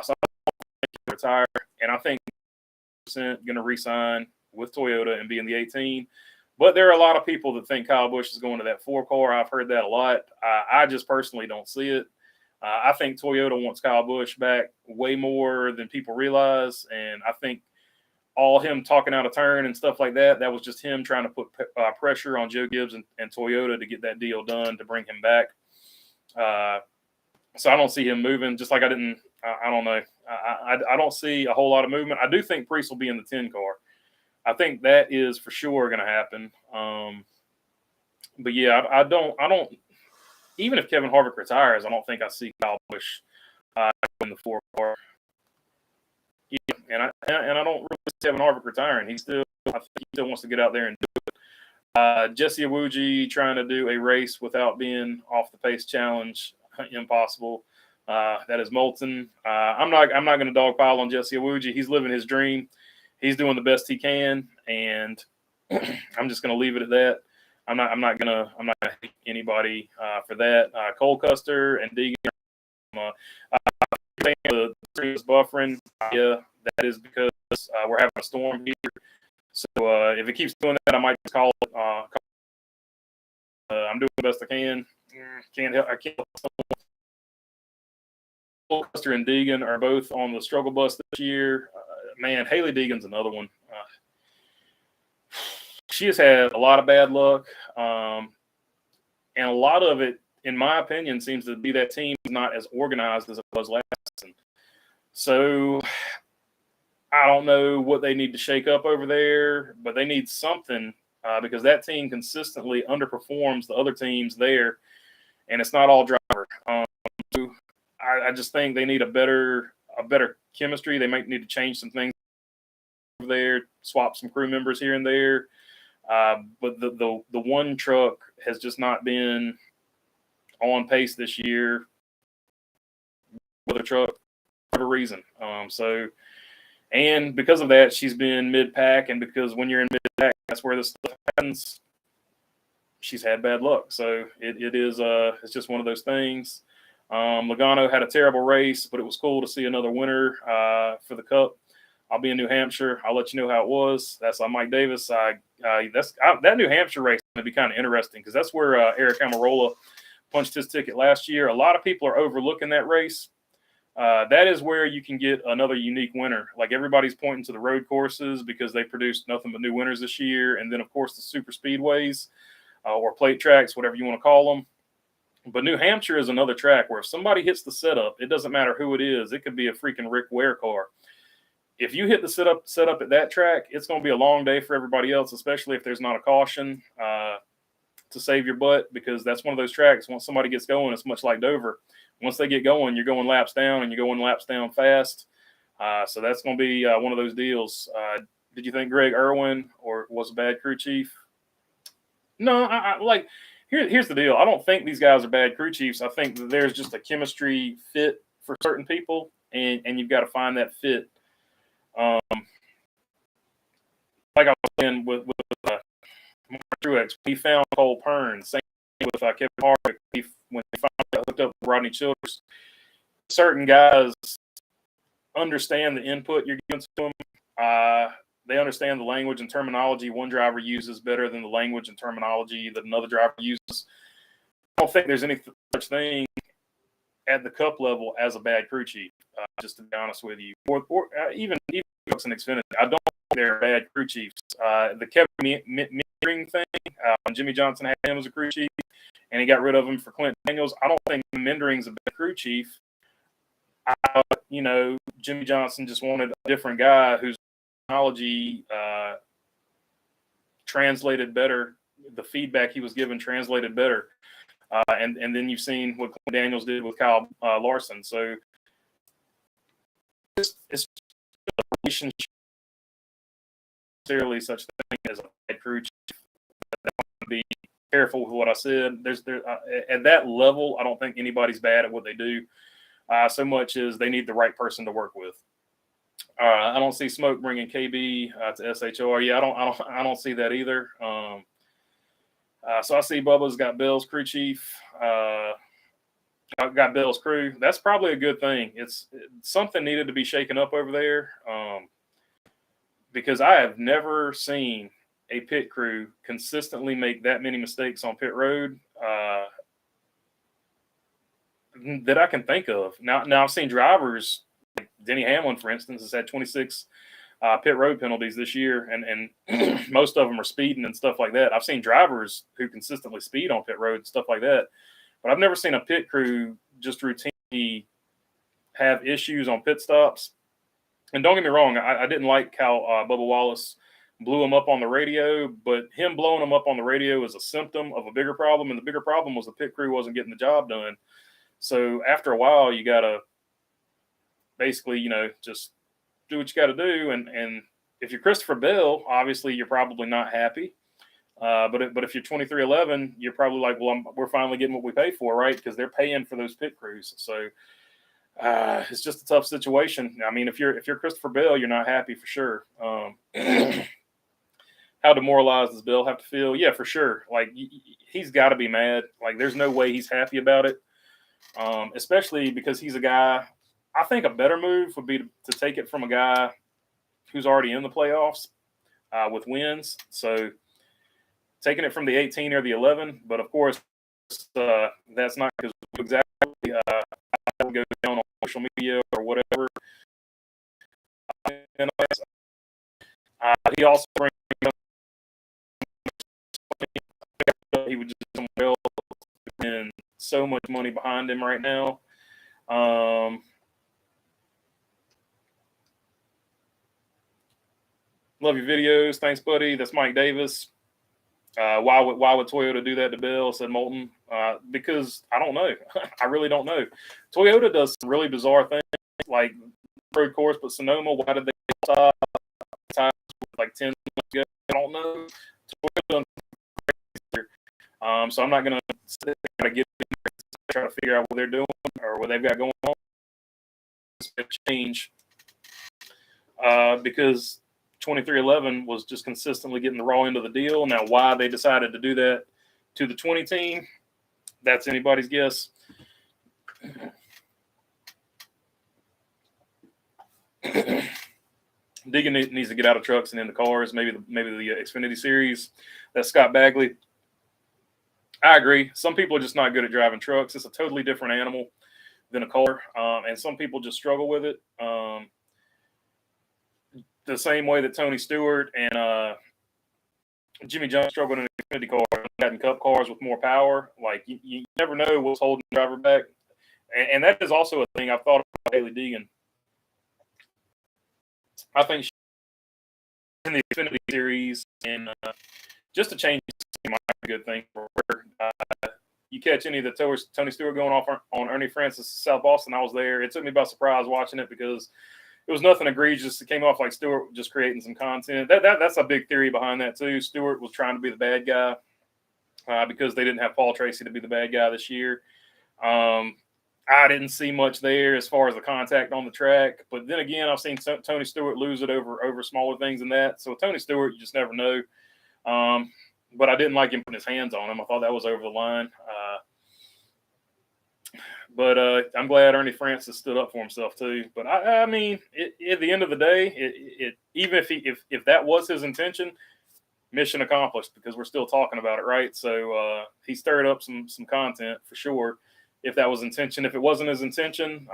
So I don't retire, and I think going to re-sign with Toyota and be in the 18. But there are a lot of people that think Kyle Busch is going to that 4 car. I've heard that a lot. I just personally don't see it. I think Toyota wants Kyle Busch back way more than people realize. And I think all him talking out of turn and stuff like that, that was just him trying to put pressure on Joe Gibbs and Toyota to get that deal done to bring him back. So I don't see him moving, just like I don't know. I don't see a whole lot of movement. I do think Priest will be in the 10 car. I think that is for sure going to happen. But yeah, I don't. Even if Kevin Harvick retires, I don't think I see Kyle Busch in the 4 car. Yeah, and I don't really see Kevin Harvick retiring. I think he still wants to get out there and do it. Jesse Iwuji trying to do a race without being off the pace challenge, impossible. That is molten. I'm not going to dogpile on Jesse Iwuji. He's living his dream. He's doing the best he can, and I'm just going to leave it at that. I'm not gonna hate anybody for that. Cole Custer and Deegan, the stream is buffering. Yeah, that is because we're having a storm here. So if it keeps doing that, I might just call it. I'm doing the best I can. Can't help. I can't. Custer and Deegan are both on the struggle bus this year. Man, Haley Deegan's another one. She has had a lot of bad luck, and a lot of it, in my opinion, seems to be that team is not as organized as it was last season. So I don't know what they need to shake up over there, but they need something because that team consistently underperforms the other teams there, and it's not all driver. So I just think they need a better chemistry. They might need to change some things over there, swap some crew members here and there. But the one truck has just not been on pace this year with a truck for whatever reason. And because of that, she's been mid-pack, and because when you're in mid-pack, that's where this stuff happens. She's had bad luck. So it is it's just one of those things. Logano had a terrible race, but it was cool to see another winner for the Cup. I'll be in New Hampshire. I'll let you know how it was. That's Mike Davis. That New Hampshire race is going to be kind of interesting because that's where Eric Amarola punched his ticket last year. A lot of people are overlooking that race. That is where you can get another unique winner. Like everybody's pointing to the road courses because they produced nothing but new winners this year. And then, of course, the super speedways or plate tracks, whatever you want to call them. But New Hampshire is another track where if somebody hits the setup, it doesn't matter who it is. It could be a freaking Rick Ware car. If you hit the setup at that track, it's going to be a long day for everybody else, especially if there's not a caution to save your butt, because that's one of those tracks. Once somebody gets going, it's much like Dover. Once they get going, you're going laps down, and you're going laps down fast. So that's going to be one of those deals. Did you think Greg Irwin was a bad crew chief? No, here's the deal. I don't think these guys are bad crew chiefs. I think that there's just a chemistry fit for certain people, and you've got to find that fit. Like I was saying with Mark Truex, he found Cole Pern. Same thing with Kevin Harvick. When he finally hooked up with Rodney Childers, certain guys understand the input you're giving to them. They understand the language and terminology one driver uses better than the language and terminology that another driver uses. I don't think there's any such thing at the Cup level as a bad crew chief, just to be honest with you. Or even folks in Xfinity, I don't think they're bad crew chiefs. The Kevin Meendering thing, when Jimmy Johnson had him as a crew chief, and he got rid of him for Clinton Daniels, I don't think Meendering's a bad crew chief. Jimmy Johnson just wanted a different guy whose technology translated better. The feedback he was given translated better. And then you've seen what Clinton Daniels did with Kyle Larson. So it's a relationship, necessarily such thing as a bad crew chief. I want to be careful with what I said. At that level, I don't think anybody's bad at what they do. So much as they need the right person to work with. I don't see Smoke bringing KB to SHR. Yeah, I don't see that either. So I see Bubba's got Bell's crew chief. Got Bell's crew. That's probably a good thing. It's something needed to be shaken up over there, because I have never seen a pit crew consistently make that many mistakes on pit road that I can think of. Now I've seen drivers, like Denny Hamlin, for instance, has had 26 pit road penalties this year, and most of them are speeding and stuff like that. I've seen drivers who consistently speed on pit road and stuff like that, but I've never seen a pit crew just routinely have issues on pit stops. And don't get me wrong, I didn't like how Bubba Wallace blew him up on the radio, but him blowing him up on the radio is a symptom of a bigger problem, and the bigger problem was the pit crew wasn't getting the job done. So after a while, you got to basically, just do what you got to do. And if you're Christopher Bell, obviously you're probably not happy. But if you're 2311, you're probably like, well, we're finally getting what we pay for, right? Because they're paying for those pit crews. So it's just a tough situation. I mean, if you're Christopher Bell, you're not happy for sure. How demoralized does Bell have to feel? Yeah, for sure. Like he's got to be mad. Like there's no way he's happy about it. Especially because he's a guy I think a better move would be to take it from a guy who's already in the playoffs with wins. So taking it from the 18 or the 11, but of course that's not because exactly I would go down on social media or whatever. And he also brings he would just somewhere else and so much money behind him right now. Love your videos. Thanks, buddy. That's Mike Davis. Why would Toyota do that to Bill? Said Moulton. Because I don't know. I really don't know. Toyota does some really bizarre things, like road course, but Sonoma. Why did they stop like 10 months ago? I don't know. Toyota, so I'm not gonna sit there and get try to figure out what they're doing or what they've got going on. It's change because 2311 was just consistently getting the raw end of the deal. Now, why they decided to do that to the 20 team, that's anybody's guess. Deegan needs to get out of trucks and into cars. Maybe the Xfinity Series. That's Scott Bagley. I agree. Some people are just not good at driving trucks. It's a totally different animal than a car, and some people just struggle with it. The same way that Tony Stewart and Jimmy Jones struggled in the Xfinity car and Cup cars with more power. Like you never know what's holding the driver back, and that is also a thing I've thought about Haley Deegan. I think in the Xfinity Series and just to change might be a good thing for her. You catch any of the Tony Stewart going off on Ernie Francis South Boston, I was there. It took me by surprise watching it because it was nothing egregious. It came off like Stewart just creating some content. That's a big theory behind that too. Stewart was trying to be the bad guy because they didn't have Paul Tracy to be the bad guy this year. I didn't see much there as far as the contact on the track. But then again, I've seen Tony Stewart lose it over smaller things than that. So with Tony Stewart, you just never know. But I didn't like him putting his hands on him. I thought that was over the line. But I'm glad Ernie Francis stood up for himself too. But I mean, at the end of the day, even if that was his intention, mission accomplished because we're still talking about it, right? So he stirred up some content for sure. If that was intention, if it wasn't his intention,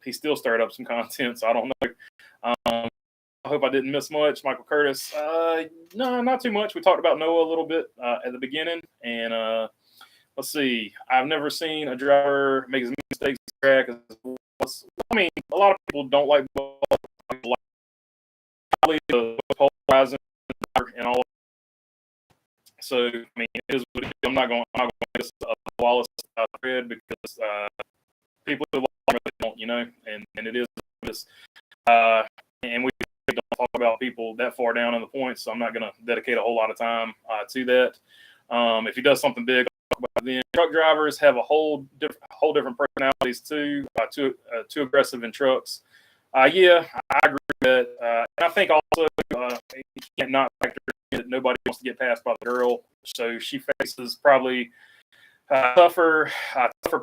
he still stirred up some content. So I don't know. I hope I didn't miss much. Michael Curtis, no, not too much. We talked about Noah a little bit at the beginning, and let's see. I've never seen a driver make as many mistakes as track. I mean, a lot of people don't like the polarizing and all. So I mean, it is what it is. I'm not going to make this a Wallace thread because people really don't, and it is this. And we don't talk about people that far down in the points, so I'm not going to dedicate a whole lot of time to that. If he does something big, I'll talk about then. Truck drivers have a whole different personalities too. Too aggressive in trucks. Yeah, I agree with that. And I think also you can't not factor in that nobody wants to get passed by the girl, so she faces probably tougher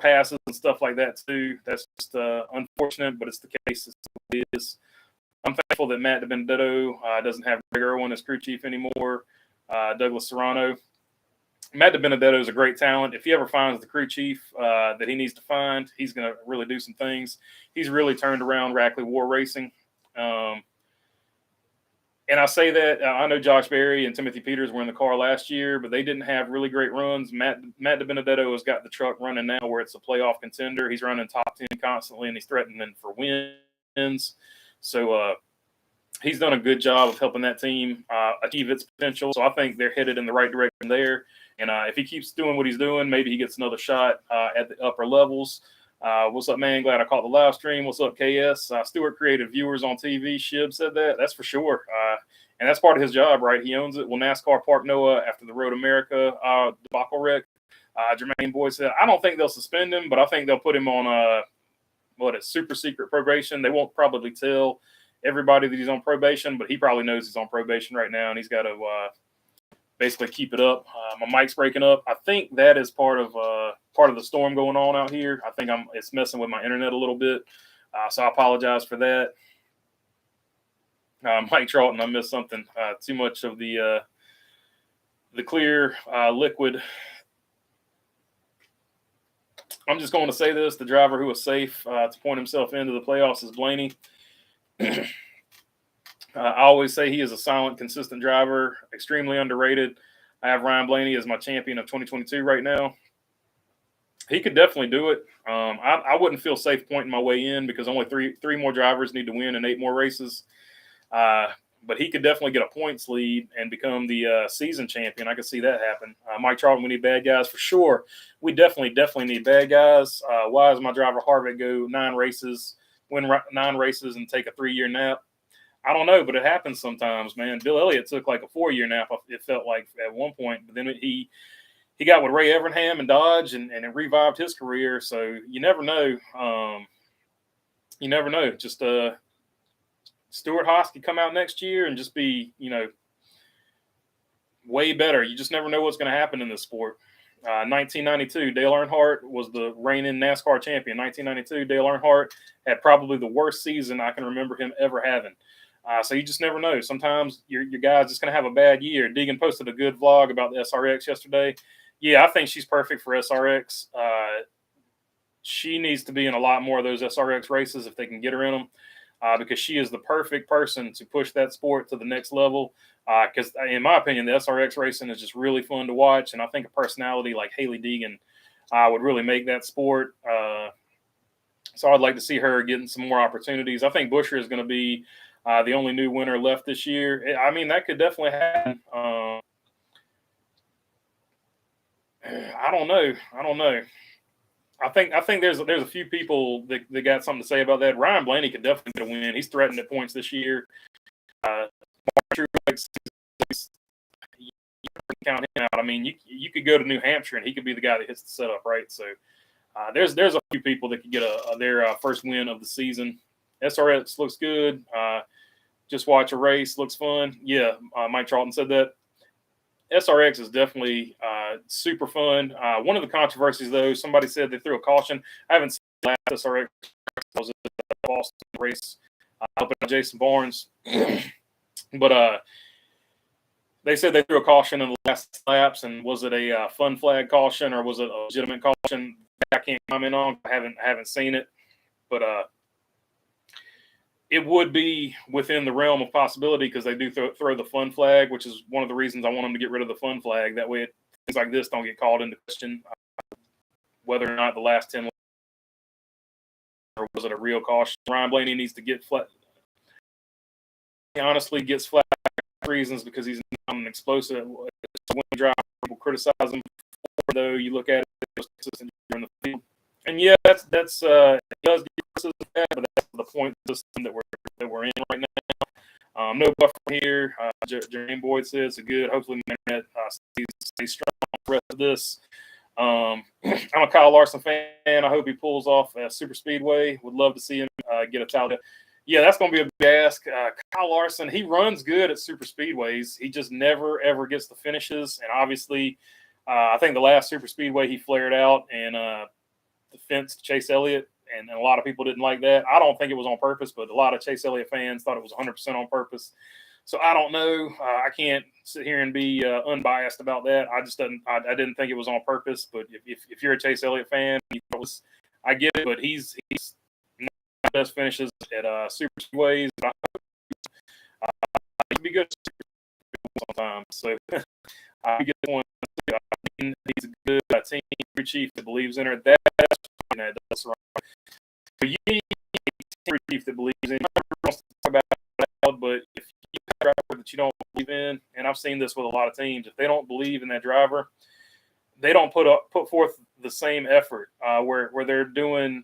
passes and stuff like that too. That's just unfortunate, but it's the case. It's what it is. I'm thankful that Matt DiBenedetto doesn't have Greg Irwin as crew chief anymore. Douglas Serrano. Matt DiBenedetto is a great talent. If he ever finds the crew chief that he needs to find, he's going to really do some things. He's really turned around Rackley War Racing. And I say that I know Josh Berry and Timothy Peters were in the car last year, but they didn't have really great runs. Matt DiBenedetto has got the truck running now where it's a playoff contender. He's running top 10 constantly, and he's threatening for wins. So he's done a good job of helping that team achieve its potential. So I think they're headed in the right direction there. And if he keeps doing what he's doing, maybe he gets another shot at the upper levels. What's up, man? Glad I caught the live stream. What's up, KS? Stewart created viewers on TV. Shib said that. That's for sure. And that's part of his job, right? He owns it. Will NASCAR park Noah after the Road America debacle wreck? Jermaine Boyd said, I don't think they'll suspend him, but I think they'll put him on a super secret probation. They won't probably tell everybody that he's on probation, but he probably knows he's on probation right now, and he's got to basically keep it up. My mic's breaking up. I think that is part of the storm going on out here. I think it's messing with my internet a little bit. So I apologize for that. Mike Troughton, I missed something. Too much of the clear liquid. I'm just going to say this: the driver who was safe to point himself into the playoffs is Blaney. I always say he is a silent, consistent driver, extremely underrated. I have Ryan Blaney as my champion of 2022 right now. He could definitely do it. I wouldn't feel safe pointing my way in because only three more drivers need to win in 8 more races. But he could definitely get a points lead and become the season champion. I could see that happen. Mike Troughton, we need bad guys for sure. We definitely need bad guys. Why does my driver Harvick go 9 races, win 9 races, and take a 3-year nap? I don't know, but it happens sometimes, man. Bill Elliott took like a 4-year nap, it felt like, at one point. But then he got with Ray Evernham and Dodge, and it revived his career. So you never know. You never know. Just Stuart Haas could come out next year and just be, way better. You just never know what's going to happen in this sport. 1992, Dale Earnhardt was the reigning NASCAR champion. 1992, Dale Earnhardt had probably the worst season I can remember him ever having. So you just never know. Sometimes your guy's just going to have a bad year. Deegan posted a good vlog about the SRX yesterday. Yeah, I think she's perfect for SRX. She needs to be in a lot more of those SRX races if they can get her in them, because she is the perfect person to push that sport to the next level. Because in my opinion, the SRX racing is just really fun to watch. And I think a personality like Haley Deegan would really make that sport. So I'd like to see her getting some more opportunities. I think Buescher is going to be the only new winner left this year. I mean, that could definitely happen. I don't know. I think there's a few people that got something to say about that. Ryan Blaney could definitely get a win. He's threatened at points this year. You count him out. I mean, you could go to New Hampshire and he could be the guy that hits the setup, right? So there's a few people that could get their first win of the season. SRX looks good. Just watch a race, looks fun. Yeah, Mike Troughton said that. SRX is definitely super fun. One of the controversies, though, somebody said they threw a caution. I haven't seen the last SRX. Was it the Boston race up at Jason Barnes? But they said they threw a caution in the last laps, and was it a fun flag caution or was it a legitimate caution? I can't comment on. I haven't seen it, but it would be within the realm of possibility because they do throw the fun flag, which is one of the reasons I want them to get rid of the fun flag. That way, things like this don't get called into question, whether or not the last 10 or was it a real caution. Ryan Blaney needs to get flat. He honestly gets flat reasons because he's not an explosive driver. People criticize him, though you look at it in the field. And yeah, that's he does get criticism, but that's the point system that we're in right now. No buffer here. Jermaine Boyd said it's a good. Hopefully, the internet stays strong for the rest of this. I'm a Kyle Larson fan. I hope he pulls off a super speedway. Would love to see him get a title. Yeah, that's going to be a big ask. Kyle Larson, he runs good at super speedways. He just never, ever gets the finishes. And obviously, I think the last super speedway he flared out and the fence to Chase Elliott, and a lot of people didn't like that. I don't think it was on purpose, but a lot of Chase Elliott fans thought it was 100% on purpose. So I don't know. I can't sit here and be unbiased about that. I didn't think it was on purpose. But if you're a Chase Elliott fan, I get it. But he's not the best finishes at super speedways. He can be good sometimes. So I get one. He's a good team chief that believes in her. That's right. So you need a team chief that believes in her. But if you have a driver that you don't believe in, and I've seen this with a lot of teams, if they don't believe in that driver, they don't put forth the same effort. Where they're doing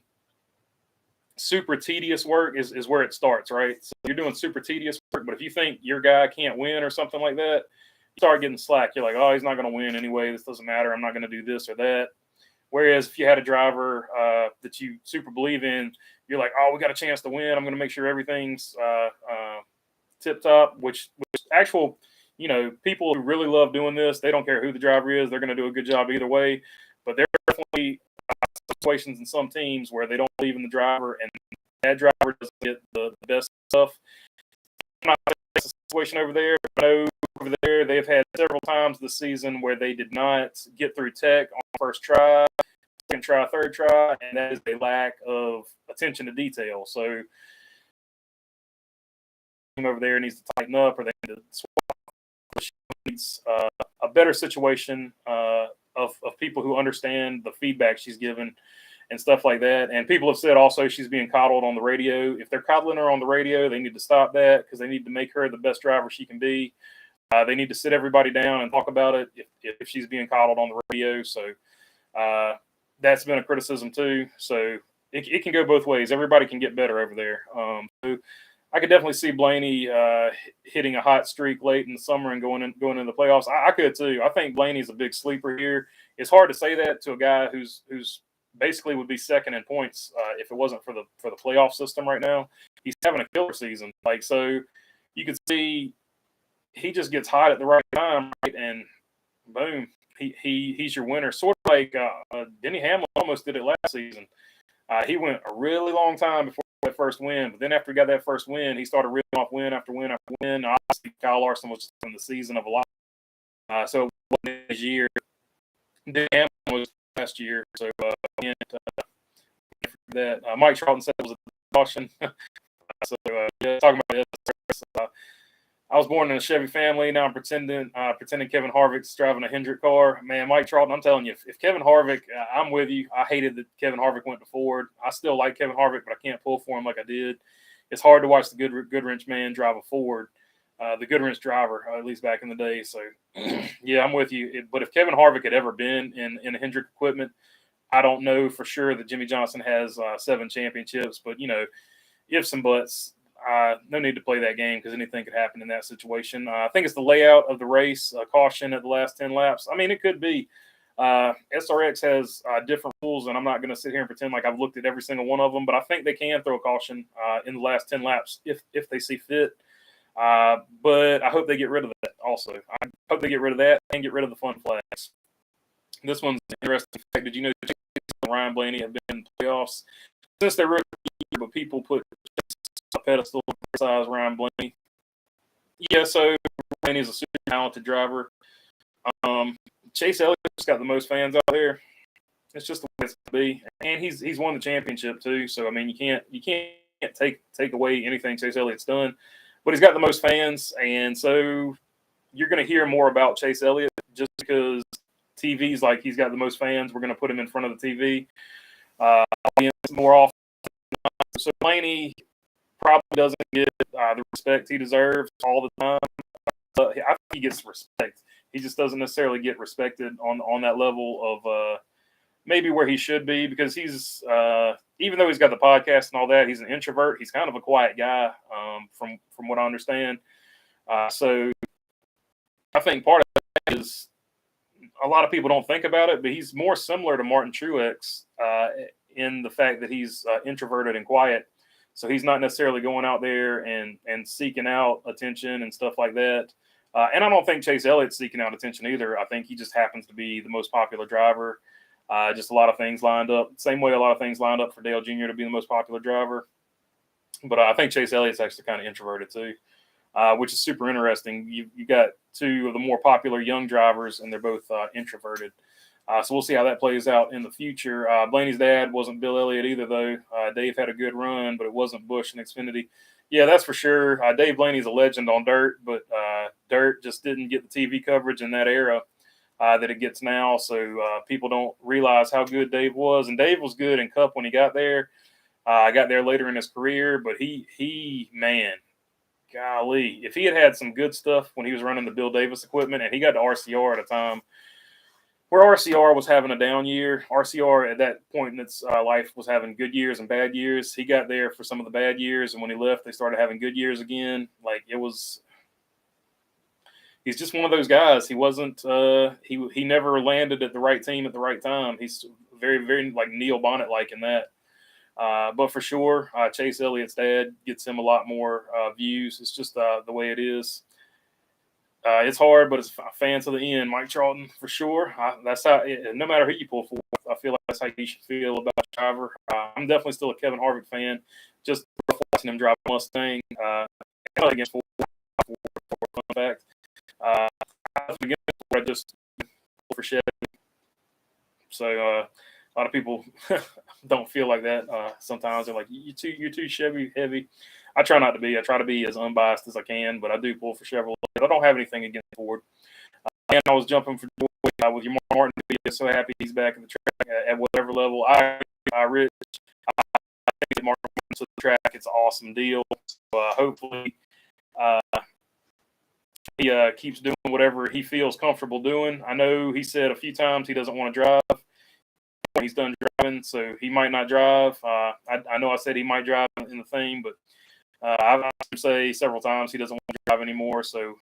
super tedious work is where it starts, right? So you're doing super tedious work, but if you think your guy can't win or something like that, you start getting slack. You're like, oh, he's not going to win anyway. This doesn't matter. I'm not going to do this or that. Whereas if you had a driver that you super believe in, you're like, oh, we got a chance to win. I'm going to make sure everything's tip top, which actual, people who really love doing this, they don't care who the driver is. They're going to do a good job either way. But there are definitely situations in some teams where they don't believe in the driver and that driver doesn't get the best stuff. I'm not a situation over there. I know over there they've had several times this season where they did not get through tech on first try, second try, third try, and that is a lack of attention to detail. So over there needs to tighten up, or they need to swap. Needs a better situation of people who understand the feedback she's given and stuff like that. And people have said also she's being coddled on the radio. If they're coddling her on the radio, they need to stop that because they need to make her the best driver she can be. They need to sit everybody down and talk about it if she's being coddled on the radio. So that's been a criticism too. So it can go both ways. Everybody can get better over there. So I could definitely see Blaney hitting a hot streak late in the summer and going into the playoffs. I could too. I think Blaney's a big sleeper here. It's hard to say that to a guy who's basically would be second in points if it wasn't for the playoff system right now. He's having a killer season. Like, so you could see he just gets hot at the right time, right? And boom, he's your winner. Sort of like Denny Hamlin almost did it last season. He went a really long time before that first win, but then after he got that first win, he started reeling off win after win after win. Obviously, Kyle Larson was just in the season of a lot. So this year, Denny Hamlin was last year. So that Mike Charlton said it was a caution. So yeah, talking about this. I was born in a Chevy family. Now I'm pretending Kevin Harvick's driving a Hendrick car. Man, Mike Charlton, I'm telling you, if Kevin Harvick, I'm with you. I hated that Kevin Harvick went to Ford. I still like Kevin Harvick, but I can't pull for him like I did. It's hard to watch the Goodwrench man drive a Ford, the Goodwrench driver, at least back in the day. So, yeah, I'm with you. But if Kevin Harvick had ever been in a Hendrick equipment, I don't know for sure that Jimmy Johnson has 7 championships. But, ifs and buts. No need to play that game because anything could happen in that situation. I think it's the layout of the race, caution at the last 10 laps. I mean, it could be. SRX has different rules, and I'm not going to sit here and pretend like I've looked at every single one of them, but I think they can throw a caution in the last 10 laps if they see fit. But I hope they get rid of that also. I hope they get rid of that and get rid of the fun flags. This one's an interesting fact. Did you know that Ryan Blaney have been in playoffs since they rookie year, but people put a pedestal size Ryan Blaney. Yeah, so Blaney's a super talented driver. Chase Elliott's got the most fans out there. It's just the way it's going to be, and he's won the championship too. So I mean, you can't take away anything Chase Elliott's done, but he's got the most fans, and so you're going to hear more about Chase Elliott just because TV's like he's got the most fans. We're going to put him in front of the TV more often. So Blaney probably doesn't get the respect he deserves all the time. I think he gets respect. He just doesn't necessarily get respected on that level of maybe where he should be because he's even though he's got the podcast and all that, he's an introvert. He's kind of a quiet guy from what I understand. So I think part of that is a lot of people don't think about it, but he's more similar to Martin Truex in the fact that he's introverted and quiet. So he's not necessarily going out there and seeking out attention and stuff like that. And I don't think Chase Elliott's seeking out attention either. I think he just happens to be the most popular driver. Just a lot of things lined up. Same way a lot of things lined up for Dale Jr. to be the most popular driver. But I think Chase Elliott's actually kind of introverted too, which is super interesting. You got 2 of the more popular young drivers, and they're both introverted. So we'll see how that plays out in the future. Blaney's dad wasn't Bill Elliott either, though. Dave had a good run, but it wasn't Busch and Xfinity. Yeah, that's for sure. Dave Blaney's a legend on dirt, but dirt just didn't get the TV coverage in that era that it gets now. So people don't realize how good Dave was. And Dave was good in Cup when he got there. Got there later in his career, but he man, golly, if he had some good stuff when he was running the Bill Davis equipment, and he got to RCR at a time where RCR was having a down year. RCR at that point in its life was having good years and bad years. He got there for some of the bad years, and when he left, they started having good years again. Like he's just one of those guys. He wasn't he never landed at the right team at the right time. He's very, very like Neil Bonnet like in that. But for sure, Chase Elliott's dad gets him a lot more views. It's just the way it is. It's hard, but it's fans to the end. Mike Charlton, for sure. That's how. No matter who you pull for, I feel like that's how you should feel about a driver. I'm definitely still a Kevin Harvick fan. Just watching him drive a Mustang against Ford, fun fact. I just for Chevy. So a lot of people don't feel like that. Sometimes they're like, you're too Chevy heavy. I try not to be. I try to be as unbiased as I can, but I do pull for Chevrolet. I don't have anything against Ford. And I was jumping for joy with your Martin. So happy he's back at the track at whatever level. Rich. I think Martin to the track. It's an awesome deal. So hopefully he keeps doing whatever he feels comfortable doing. I know he said a few times he doesn't want to drive. He's done driving, so he might not drive. I know I said he might drive in the thing, but I've heard him say several times he doesn't want to drive anymore. So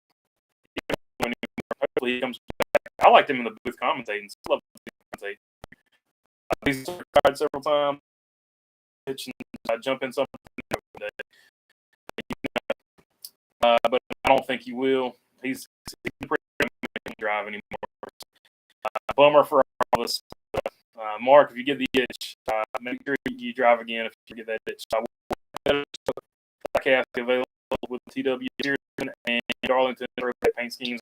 hopefully he comes back. I liked him in the booth commentating. I love him commentate. He's tried several times. Jump in something. But I don't think he will. He's pretty drive anymore. Bummer for all of us. Mark, if you get the itch, make sure you drive again if you get that itch. Podcast available with TW and Darlington paint schemes.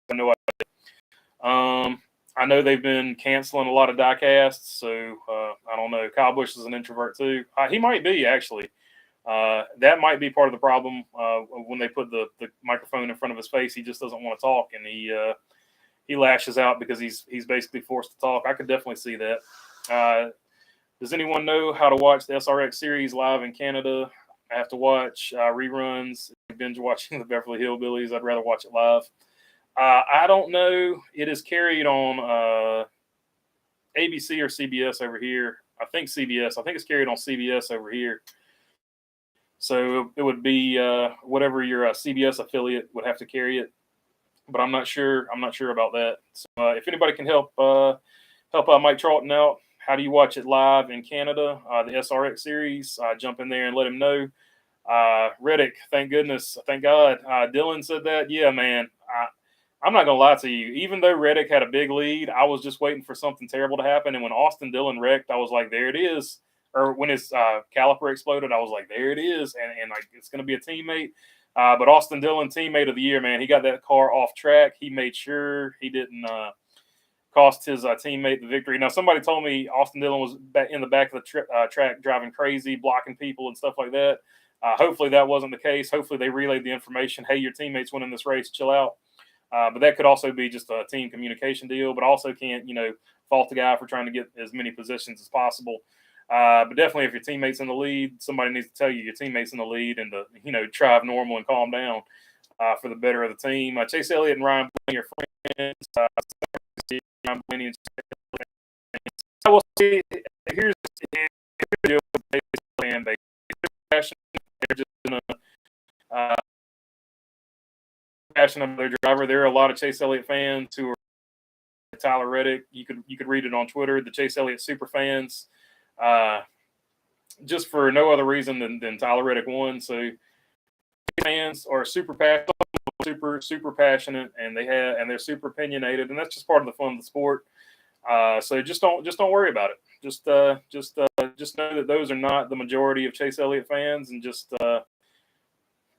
I know they've been canceling a lot of die casts, so I don't know. Kyle Busch is an introvert too. He might be actually. That might be part of the problem when they put the microphone in front of his face. He just doesn't want to talk, and he lashes out because he's basically forced to talk. I could definitely see that. Does anyone know how to watch the SRX series live in Canada? I have to watch reruns, binge watching the Beverly Hillbillies. I'd rather watch it live. I don't know. It is carried on ABC or CBS over here. I think CBS. I think it's carried on CBS over here. So it would be whatever your CBS affiliate would have to carry it. But I'm not sure. I'm not sure about that. So if anybody can help Mike Charlton out, how do you watch it live in Canada? The SRX series. Jump in there and let him know. Reddick, thank goodness, thank God. Dylan said that. Yeah, man. I'm not gonna lie to you. Even though Reddick had a big lead, I was just waiting for something terrible to happen. And when Austin Dillon wrecked, I was like, there it is. Or when his caliper exploded, I was like, there it is. And like it's gonna be a teammate. But Austin Dillon, teammate of the year, man. He got that car off track. He made sure he didn't cost his teammate the victory. Now, somebody told me Austin Dillon was in the back of the track driving crazy, blocking people and stuff like that. Hopefully that wasn't the case. Hopefully they relayed the information. Hey, your teammate's winning this race. Chill out. But that could also be just a team communication deal, but also can't, fault the guy for trying to get as many positions as possible. But definitely if your teammate's in the lead, somebody needs to tell you your teammate's in the lead and to, drive normal and calm down for the better of the team. Chase Elliott and Ryan Blaney are friends. Ryan Blaney and I will see. Here's the deal with fan base. They're just in a passion of their driver. There are a lot of Chase Elliott fans who are Tyler Reddick. You could read it on Twitter. The Chase Elliott super fans, just for no other reason than Tyler Reddick won. So fans are super passionate, super passionate, and they're super opinionated, and that's just part of the fun of the sport. So just don't worry about it. Just know that those are not the majority of Chase Elliott fans, and just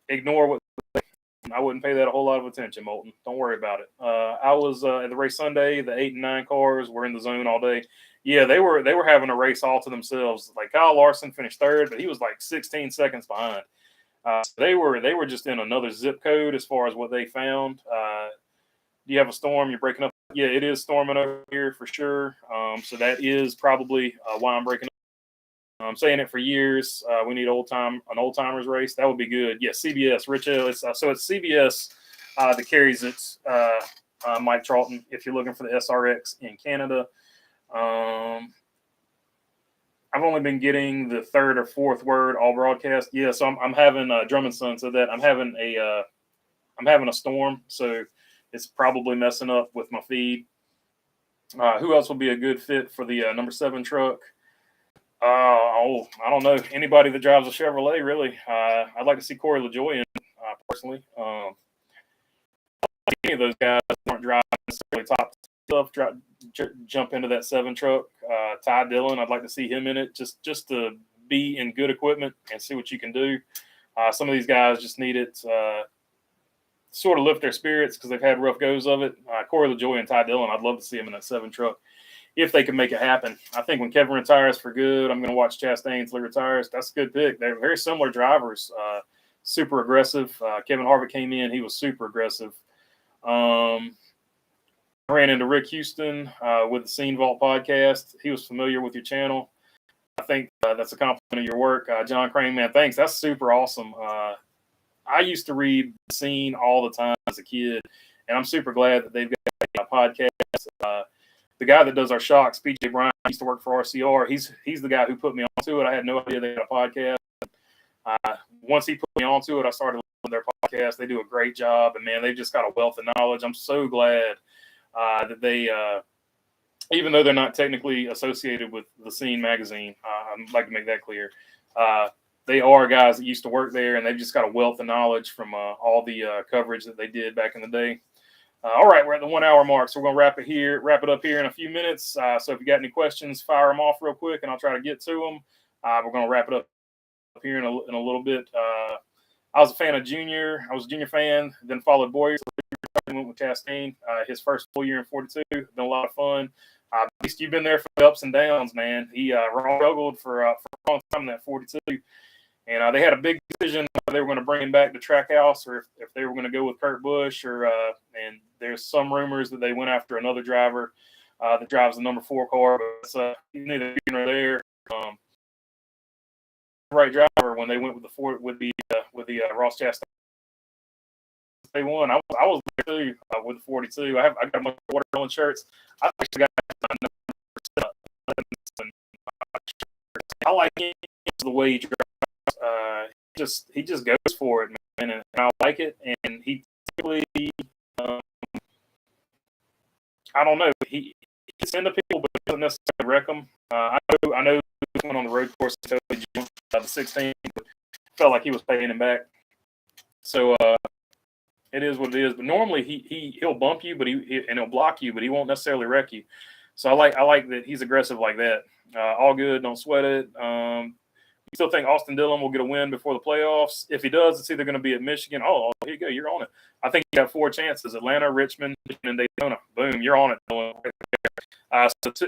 ignore what. I wouldn't pay that a whole lot of attention, Moulton. Don't worry about it. I was at the race Sunday. The 8 and 9 cars were in the zone all day. Yeah, they were having a race all to themselves. Like Kyle Larson finished third, but he was like 16 seconds behind. So they were just in another zip code as far as what they found. Do you have a storm? You're breaking up. Yeah, it is storming over here for sure. So that is probably why I'm breaking up. I'm saying it for years. We need an old timers race. That would be good. Yeah, CBS, Rich Ellis. So it's CBS that carries it. Mike Charlton, if you're looking for the SRX in Canada. I've only been getting the third or fourth word all broadcast. Yeah, so I'm having Drummond's son said that I'm having a storm, so it's probably messing up with my feed. Who else will be a good fit for the number 7 truck? I don't know. Anybody that drives a Chevrolet, really. I'd like to see Corey LaJoy in, personally. Any of those guys aren't driving necessarily top stuff, jump into that 7 truck. Ty Dillon, I'd like to see him in it just to be in good equipment and see what you can do. Some of these guys just need it sort of lift their spirits because they've had rough goes of it. Corey LaJoy and Ty Dillon, I'd love to see him in that 7 truck if they can make it happen. I think when Kevin retires for good, I'm going to watch Chastain until he retires. That's a good pick. They're very similar drivers, super aggressive. Kevin Harvick came in. He was super aggressive. I ran into Rick Houston with the Scene Vault podcast. He was familiar with your channel. I think that's a compliment of your work. John Crane, man, thanks. That's super awesome. I used to read The Scene all the time as a kid, and I'm super glad that they've got a podcast. The guy that does our shocks, PJ Bryant, used to work for RCR. He's the guy who put me onto it. I had no idea they had a podcast. Once he put me onto it, I started listening to their podcast. They do a great job, and man, they've just got a wealth of knowledge. I'm so glad that they, even though they're not technically associated with the Scene magazine, I'd like to make that clear. They are guys that used to work there, and they've just got a wealth of knowledge from all the coverage that they did back in the day. All right, we're at the 1 hour mark, so we're going to wrap it up here in a few minutes. So if you got any questions, fire them off real quick, and I'll try to get to them. We're going to wrap it up here in a little bit. I was a fan of Junior. I was a Junior fan, then followed Boyer. Went with Chastain. His first full year in 42. Been a lot of fun. At least you've been there for the ups and downs, man. He struggled for a long time in that 42. And they had a big decision whether they were going to bring him back to Trackhouse or if they were going to go with Kurt Busch. And there's some rumors that they went after another driver that drives the number 4 car. But neither here nor there. Right driver when they went with the Ross Chastain. They won. I was there too with the 42. I got a bunch of watermelon shirts. I actually got I like him the way he drives. He just goes for it, man, and I like it. And he typically, I don't know, he gets into people, but he doesn't necessarily wreck them. I know he went on the road course until he jumped the 16, but felt like he was paying him back. So it is what it is. But normally he'll bump you, but he'll block you, but he won't necessarily wreck you. So I like that he's aggressive like that. All good, don't sweat it. You still think Austin Dillon will get a win before the playoffs? If he does, it's either going to be at Michigan. Oh, here you go. You're on it. I think you got 4 chances: Atlanta, Richmond, and Daytona. Boom, you're on it, Dillon.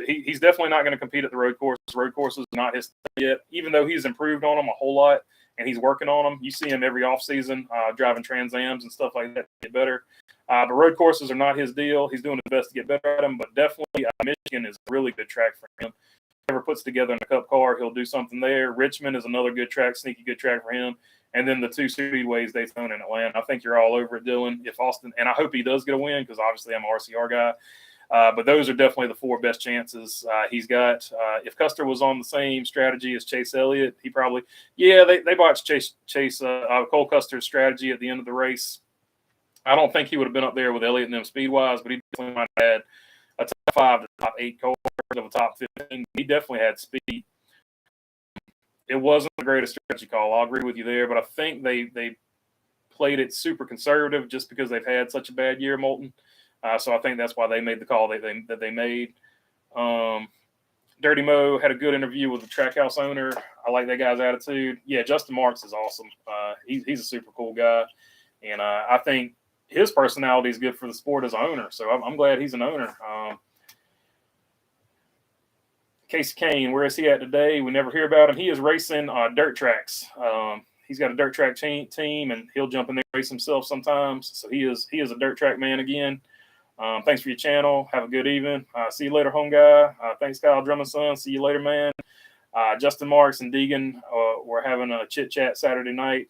He's definitely not going to compete at the road course. Road courses are not his thing yet, even though he's improved on them a whole lot and he's working on them. You see him every offseason driving Trans Ams and stuff like that to get better. But road courses are not his deal. He's doing his best to get better at them, but definitely Michigan is a really good track for him. Ever puts together in a cup car, he'll do something there. Richmond is another good track, sneaky good track for him. And then the 2 speedways, Daytona and Atlanta. I think you're all over it, Dylan. If Austin, and I hope he does get a win because obviously I'm an RCR guy. But those are definitely the 4 best chances he's got. If Custer was on the same strategy as Chase Elliott, he probably, they botched Cole Custer's strategy at the end of the race. I don't think he would have been up there with Elliott and them speed-wise, but he definitely might have had a top 5 to top 8 car of a top 15. He definitely had speed. It wasn't the greatest strategy call. I'll agree with you there, but I think they played it super conservative just because they've had such a bad year, Moulton. So I think that's why they made the call that they made. Dirty Mo had a good interview with the Trackhouse owner. I like that guy's attitude. Yeah, Justin Marks is awesome. He's a super cool guy, and I think his personality is good for the sport as an owner. So I'm glad he's an owner. Casey Kane, where is he at today? We never hear about him. He is racing dirt tracks. He's got a dirt track team, and he'll jump in there and race himself sometimes. So he is a dirt track man again. Thanks for your channel. Have a good evening. See you later, home guy. Thanks, Kyle Drummond's son. See you later, man. Justin Marks and Deegan were having a chit chat Saturday night.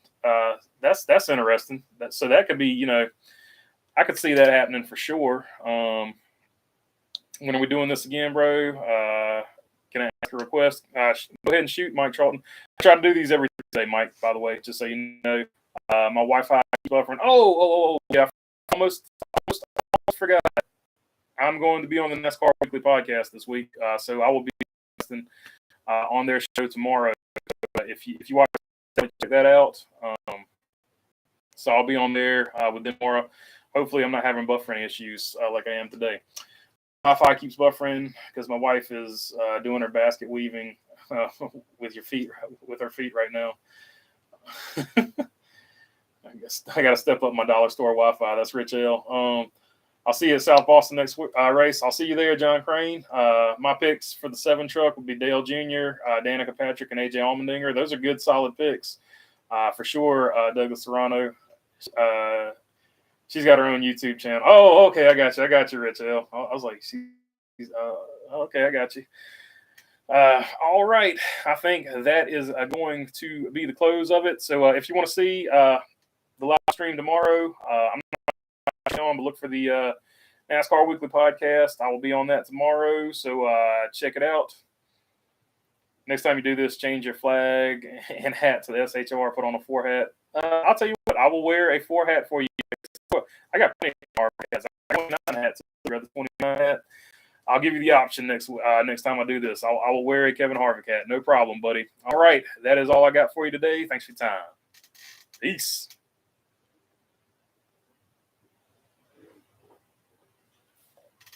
That's interesting. So that could be, I could see that happening for sure. When are we doing this again, bro? Can I ask a request? Go ahead and shoot, Mike Charlton. I try to do these every Tuesday, Mike, by the way, just so you know. My Wi-Fi buffering. Yeah, almost forgot. I'm going to be on the NASCAR Weekly podcast this week, so I will be on their show tomorrow. If you watch, check that out. So I'll be on there with them tomorrow. Hopefully, I'm not having buffering issues like I am today. Wi-Fi keeps buffering because my wife is doing her basket weaving with her feet right now. I guess I got to step up my dollar store Wi-Fi. That's Rich L. I'll see you at South Boston next race. I'll see you there, John Crane. My picks for the 7 truck will be Dale Jr., Danica Patrick, and AJ Allmendinger. Those are good, solid picks for sure. Douglas Serrano. She's got her own YouTube channel. Oh, okay, I got you, Rich L. I was like, she's okay, I got you. All right, I think that is going to be the close of it. So if you want to see the live stream tomorrow, I'm not on, but look for the NASCAR Weekly Podcast. I will be on that tomorrow, so check it out. Next time you do this, change your flag and hat to the SHR. Put on a 4 hat. I'll tell you what, I will wear a 4 hat for you. I got plenty of hats. I got 29 hats. I'd rather 29 hat. I'll give you the option next time I do this. I will wear a Kevin Harvick hat. No problem, buddy. All right. That is all I got for you today. Thanks for your time. Peace.